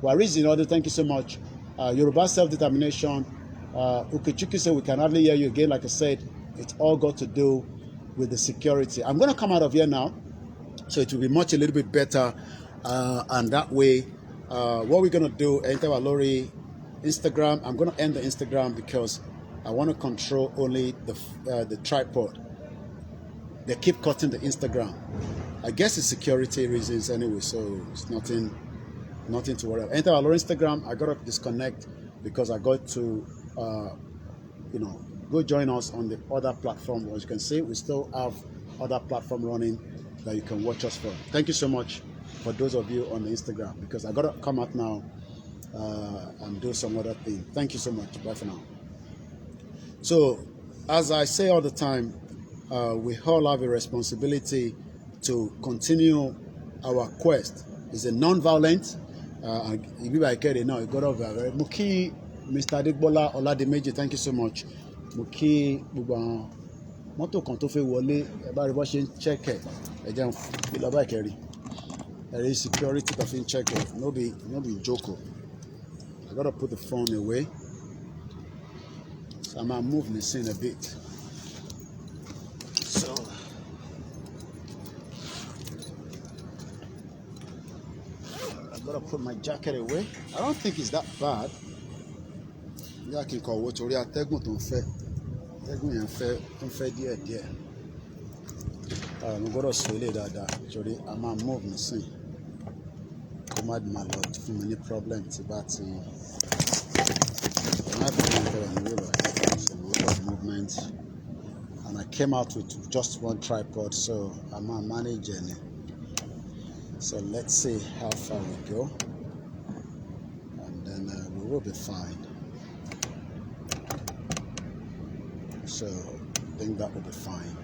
Wariz in order, thank you so much. Yoruba self-determination. Ukechuki said, we can hardly hear you again. Like I said, it's all got to do with the security. I'm going to come out of here now, so it will be much a little bit better. And that way, what we're going to do, enter our lorry Instagram. I'm going to end the Instagram because I want to control only the tripod. They keep cutting the Instagram. I guess it's security reasons anyway, so it's nothing to worry about. Enter our lorry Instagram. I got to disconnect because I got to, go join us on the other platform. As you can see, we still have other platform running that you can watch us from. Thank you so much for those of you on the Instagram, because I got to come out now and do some other thing. Thank you so much. Bye for now. So, as I say all the time, we all have a responsibility to continue our quest. It's a non-violent. If I get it now, you got over. Muki, Mr. Adegbola Oladimeji, thank you so much. Muki, Buba, Moto Kontofe Wole, everybody watching check it. Again, Bilaba Kerry. There is security of in check it. No be joko. I gotta put the phone away. So I'm gonna move the scene a bit. So I gotta put my jacket away. I don't think it's that bad. Yeah, I can call what Tori Ategun to fe. Ategun yen fe díẹ̀. I'm gonna swallow that. Tori, I'm gonna move the scene. Come out my lord, for many problems about movement, and I came out with just one tripod, so I'm managing it. So let's see how far we go, and then we will be fine. So I think that will be fine.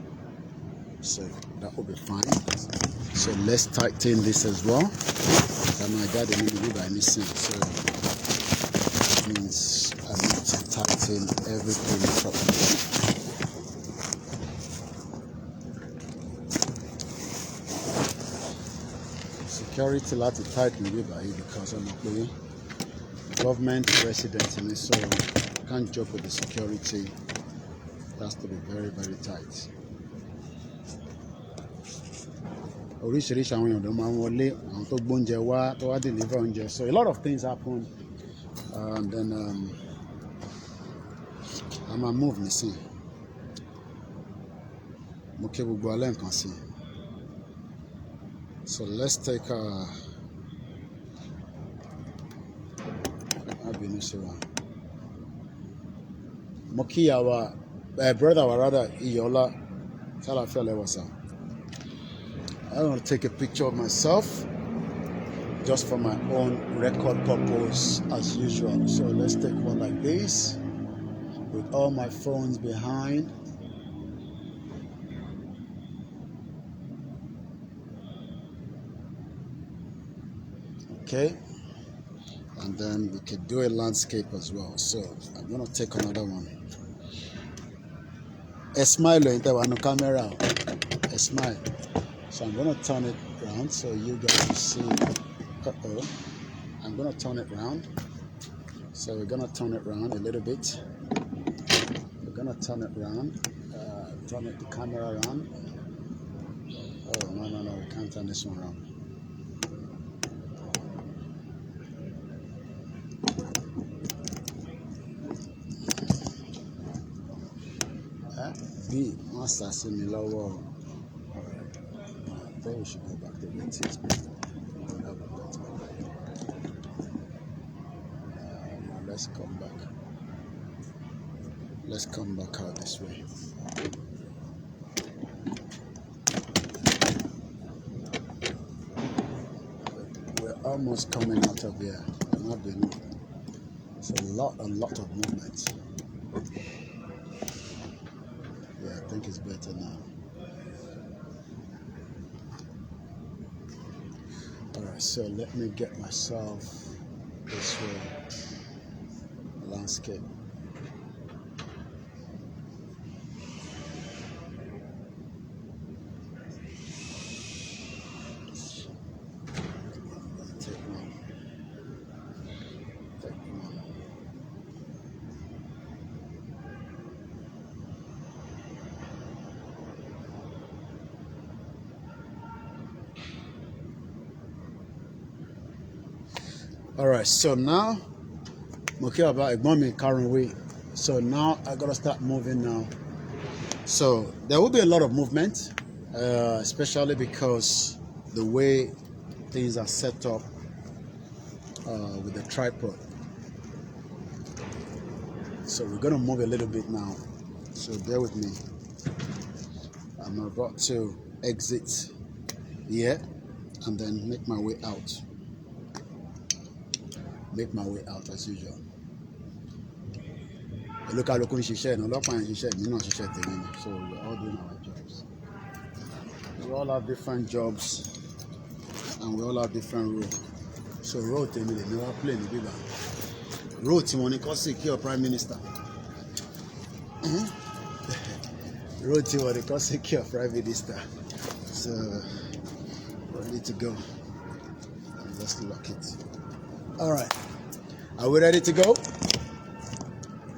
So that will be fine. So let's tighten this as well. My dad didn't do by missing, so it means I need to tighten everything properly. Security lot to tighten it by because I'm a government resident in it, so I can't joke with the security. It has to be very, very tight. Oríṣiríṣi àwọn èèyàn ló máa ń wọlé, àwọn tó gbóúnjẹ wá tó wá deliver oúnjẹ, so a lot of things happen, and then I'm gonna move the scene. Okay, we'll go and see. So let's take a Moki our brother or rather Iyola Salafele Wasa. I want to take a picture of myself just for my own record purpose as usual. So let's take one like this with all my phones behind. Okay, and then we could do a landscape as well. So I'm gonna take another one. A smile into one camera. A smile. So I'm gonna turn it around so you guys can see. I'm gonna turn it around. So we're gonna turn it around a little bit. We're gonna turn it around. Turn the camera around. Oh no, we can't turn this one around. B, master send me lower. I think we should go back to the text. Let's come back. Let's come back out this way. We're almost coming out of here. It's a lot of movement. Yeah, I think it's better now. Alright, so let me get myself this way. Landscape. All right, so now I'm okay about a current way. So now I gotta start moving now. So there will be a lot of movement, especially because the way things are set up with the tripod. So we're gonna move a little bit now. So bear with me. I'm about to exit here and then make my way out. Make my way out as usual. Look at Lokun Shisha and Olopan Shisha, me not Shisha thing. So we're all doing our jobs. We all have different jobs and we all have different roles. So road they never play in the bigger. Road to want to secure Prime Minister. Road to want to secure Prime Minister. So we're ready to go. Let's lock it. All right, are we ready to go?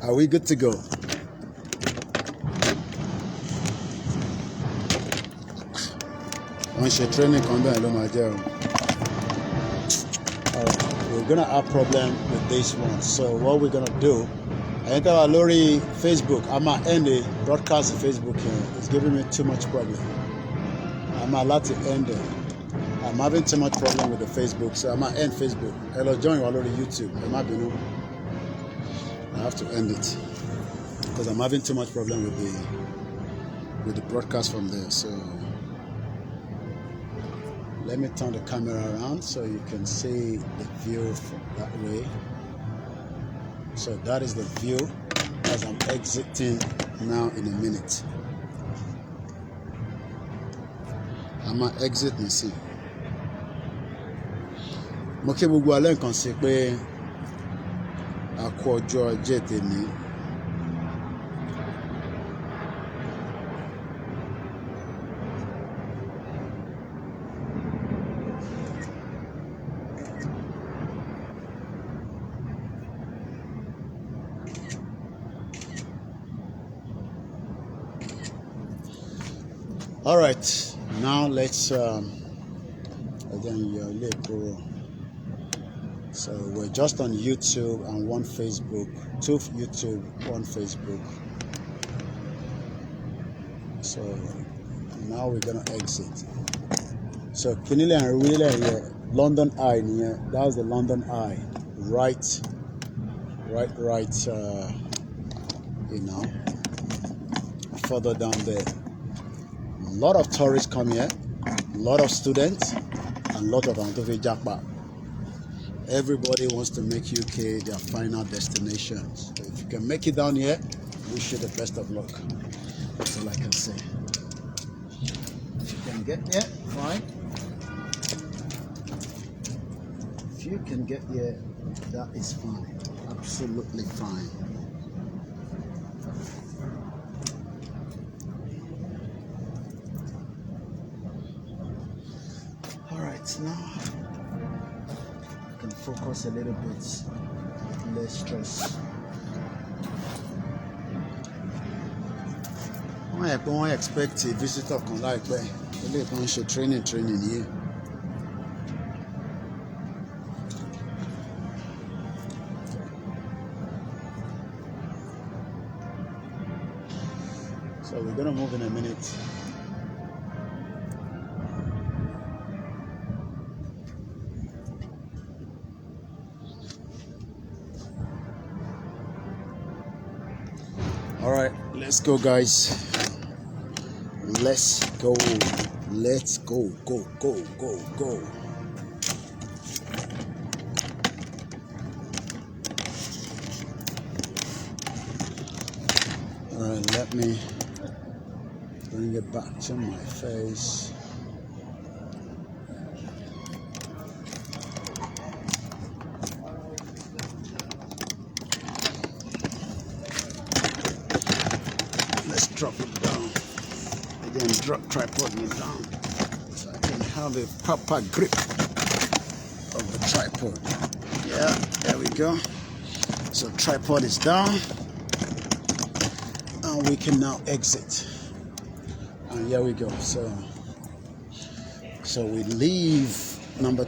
Are we good to go? Once your training comes down, alright, we're gonna have problem with this one. So what we're gonna do, I enter our lorry Facebook. I'm gonna end the broadcast Facebook here. It's giving me too much problem. I'm allowed to end it. I'm having too much problem with the Facebook, so I'm gonna end Facebook. Hello, join your already YouTube. I have to end it because I'm having too much problem with the broadcast from there. So let me turn the camera around so you can see the view from that way. So that is the view as I'm exiting now in a minute. I'm gonna exit and see. Mo kí gbogbo alẹ́ nǹkan sí pé a kú ọjọ́ ajé tèmi. All right, now let's again your little. So we're just on YouTube and one Facebook, 2 YouTube, 1 Facebook. So now we're gonna exit. So Kinile and Ruile here, London Eye near. That's the London Eye. Right, you know, further down there. A lot of tourists come here, a lot of students, and a lot of Antove Jakba. Everybody wants to make UK their final destination. So if you can make it down here, wish you the best of luck. That's all I can say. If you can get there, fine. If you can get here, that is fine. Absolutely fine. All right, now I can focus a little bit, less stress. I expect a visitor come like where they can show training here. So we're gonna move in a minute. All right, let's go, guys. Let's go. Let's go. Go. All right, let me bring it back to my face. Let's drop it down. Again, drop tripod me down so I can have a proper grip of the tripod. Yeah, there we go. So tripod is down, and we can now exit. And here we go. So we leave number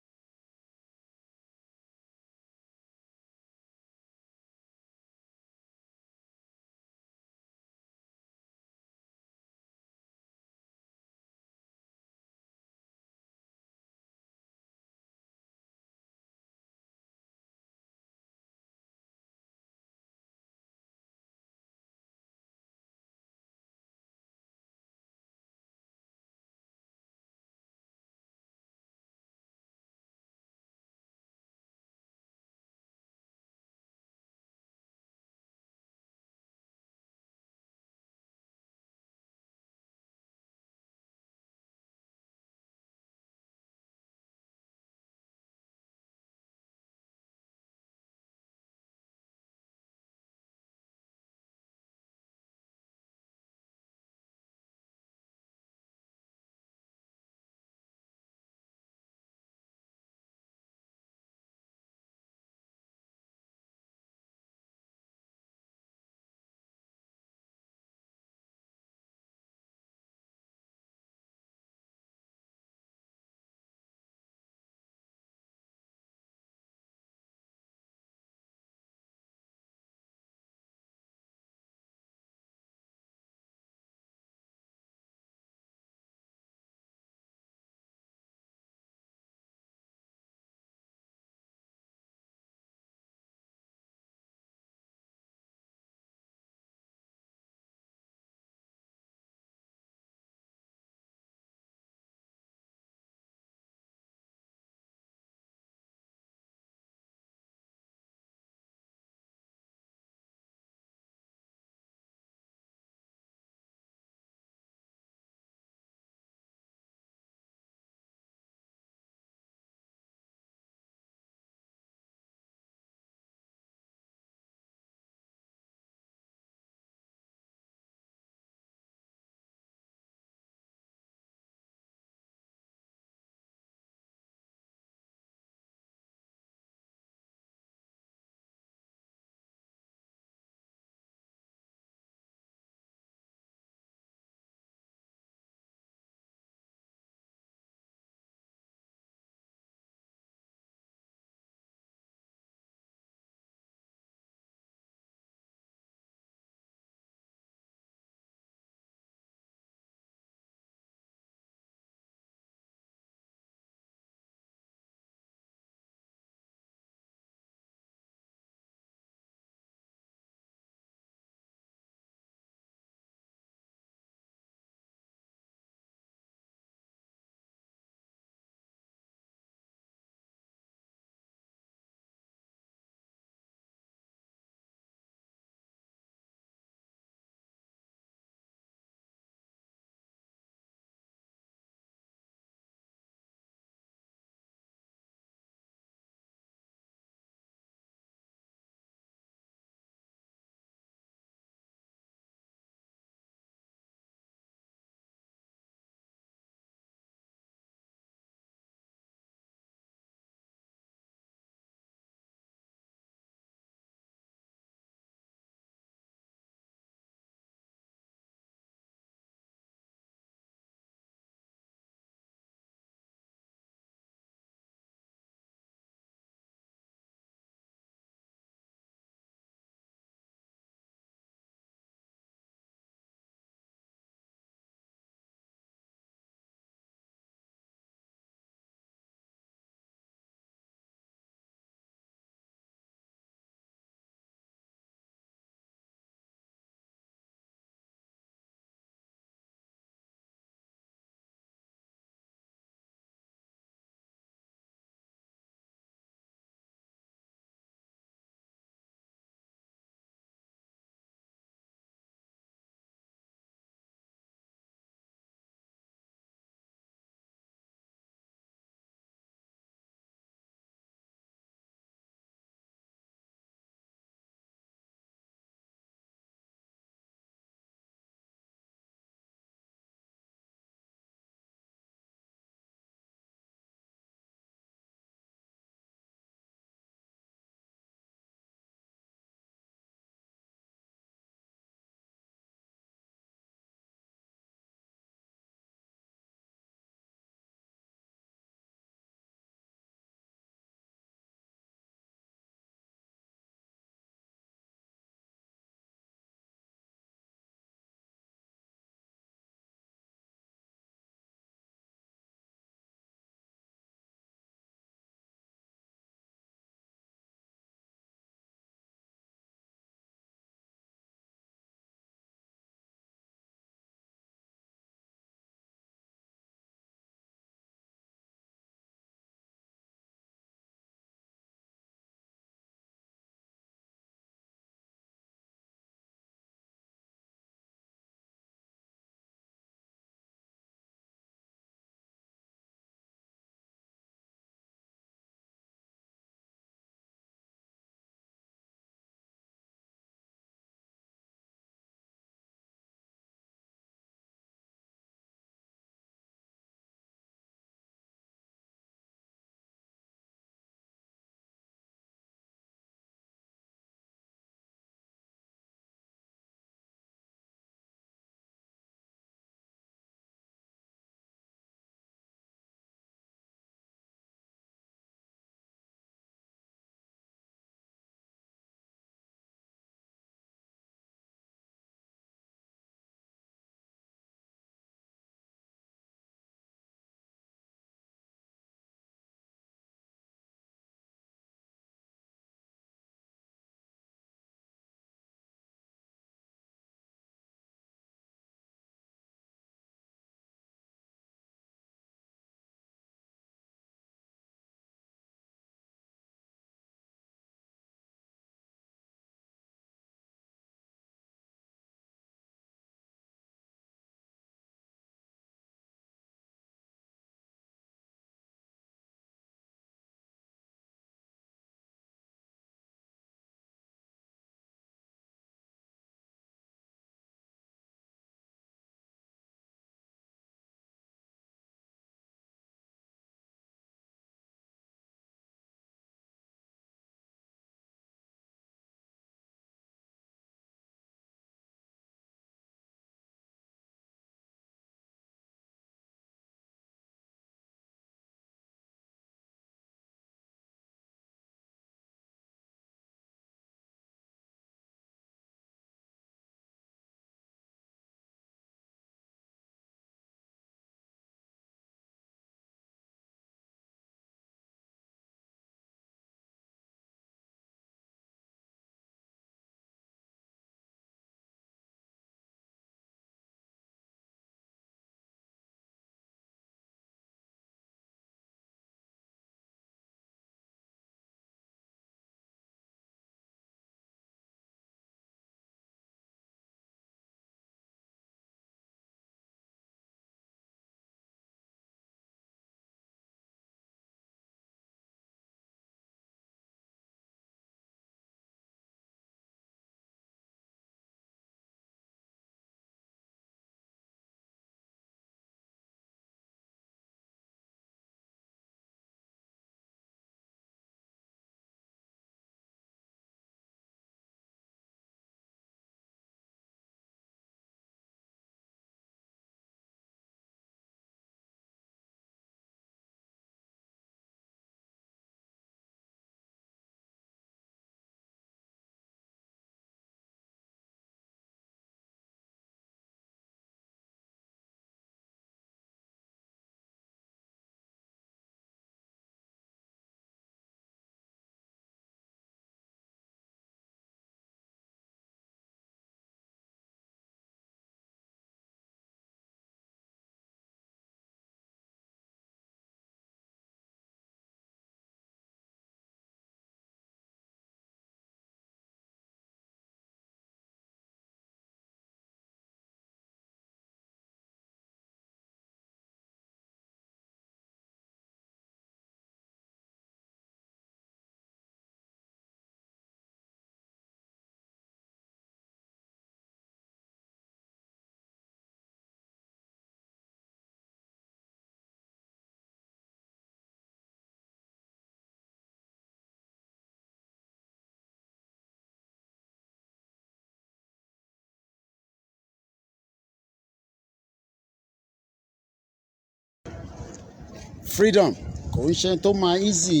freedom kò ń ṣe tó máa easy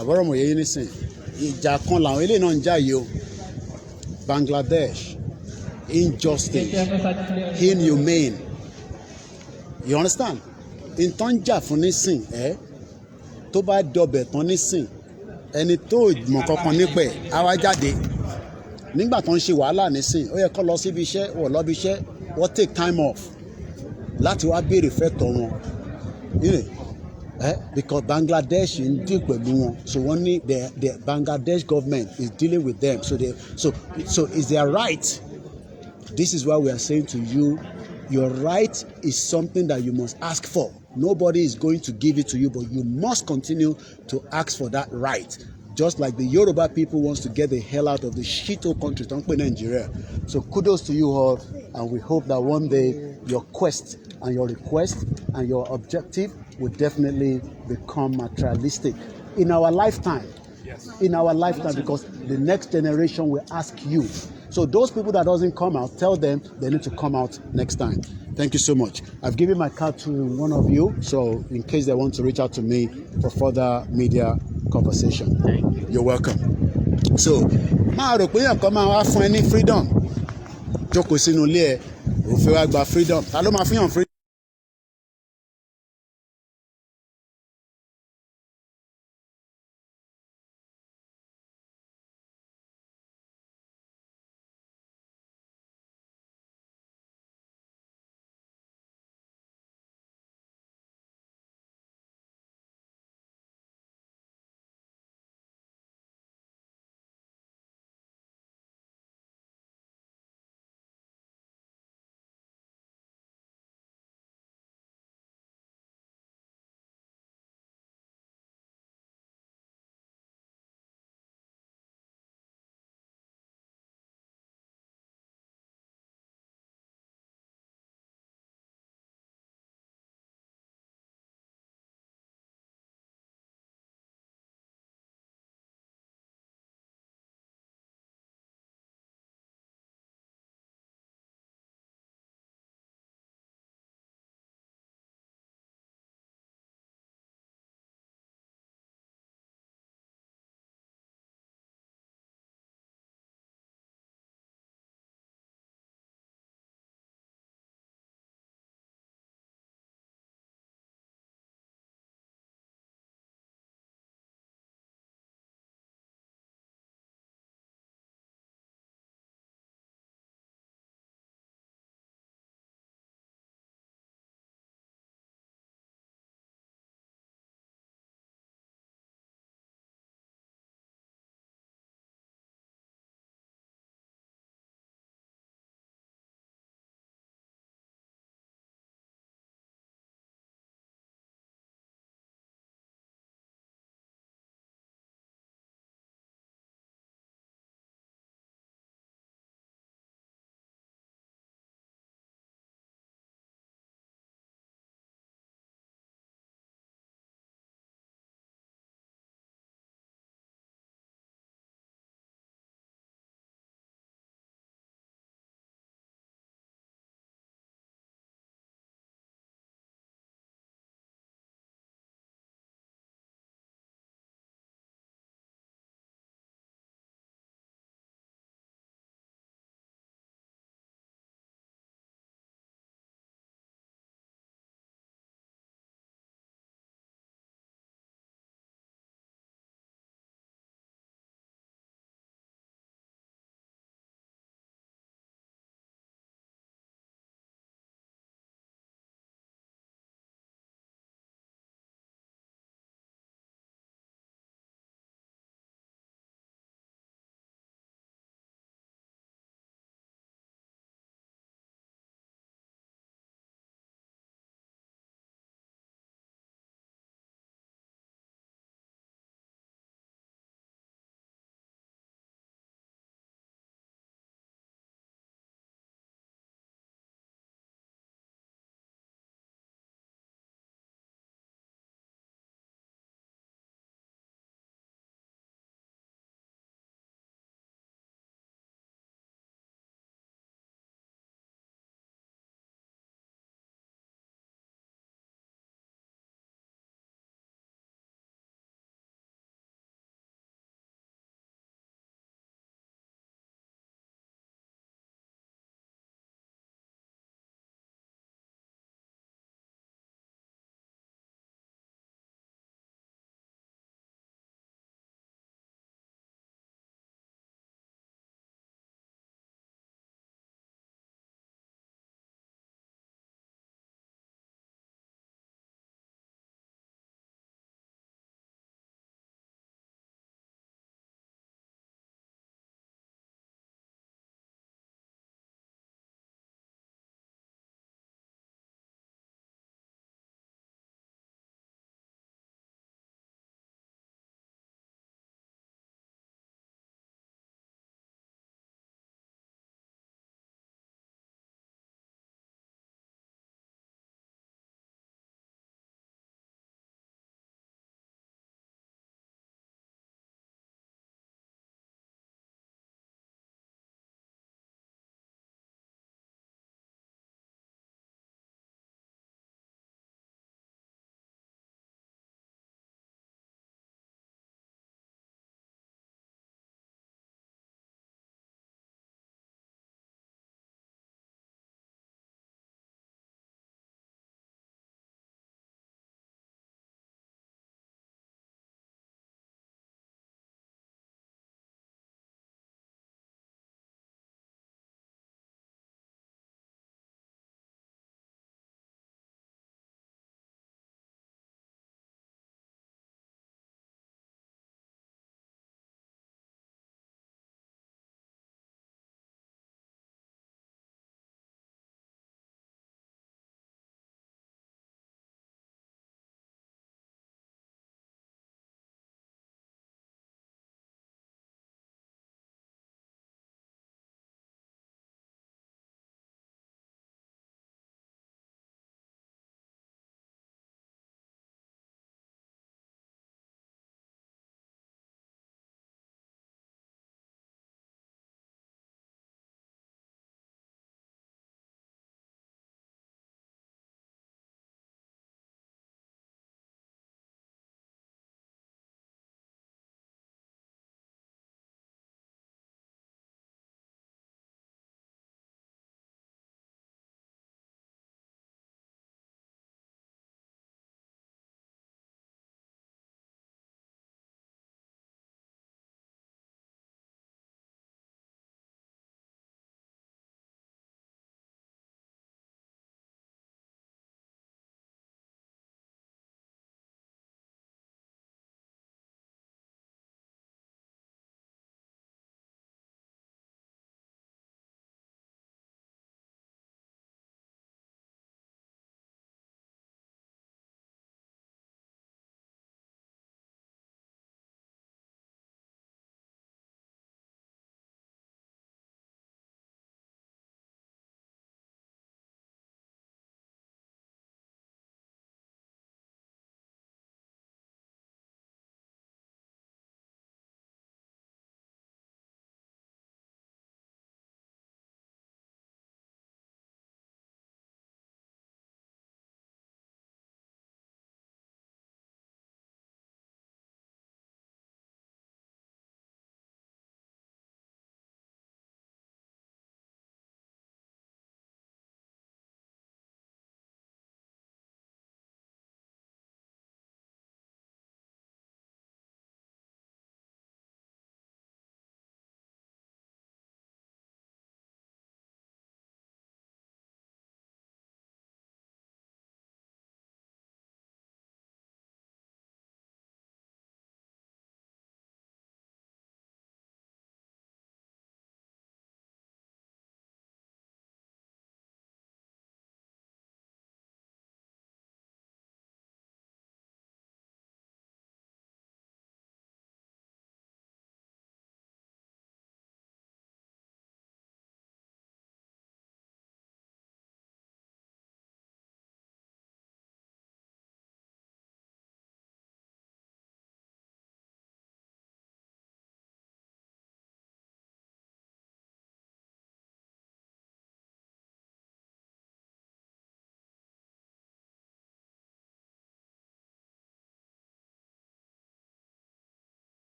àbọ̀rọ̀ mọ̀ yẹ́yẹ́ nísìn ìjà kan làwọn eléyìí náà ń jà yìí o Bangladesh injustice inhumane you understand nǹkan ń jà fún nísìn tó bá dọbẹ̀ tán nísìn ẹni tó mọ̀ kankan nípẹ̀ á wá jáde nígbà tó ń ṣe wàhálà nísìn ó yẹ kó lọ síbi iṣẹ́ wọ́n lọ bí iṣẹ́ wọ́n take time off láti wá béèrè fẹ́tọ̀ wọn because Bangladesh ń deal pẹ̀lú wọn so wọ́n ní the Bangladesh government is dealing with them so it's their right. This is why we are saying to you, your right is something that you must ask for. Nobody is going to give it to you, but you must continue to ask for that right. Just like the Yoruba people wants to get the hell out of the shito country, don't pay Nigeria. So kudos to you all, and we hope that one day your quest and your request and your objective will definitely become materialistic in our lifetime. Yes. In our lifetime, because the next generation will ask you. So those people that doesn't come out, tell them they need to come out next time. Thank you so much. I've given my card to one of you, so in case they want to reach out to me for further media conversation. Thank you. You're welcome. So, máa rò pé yàn kan máa wá fún ẹ ní freedom. Jókòó sínú ilé ẹ, ó fẹ́ wá gba freedom. Ta ló máa fún yàn freedom?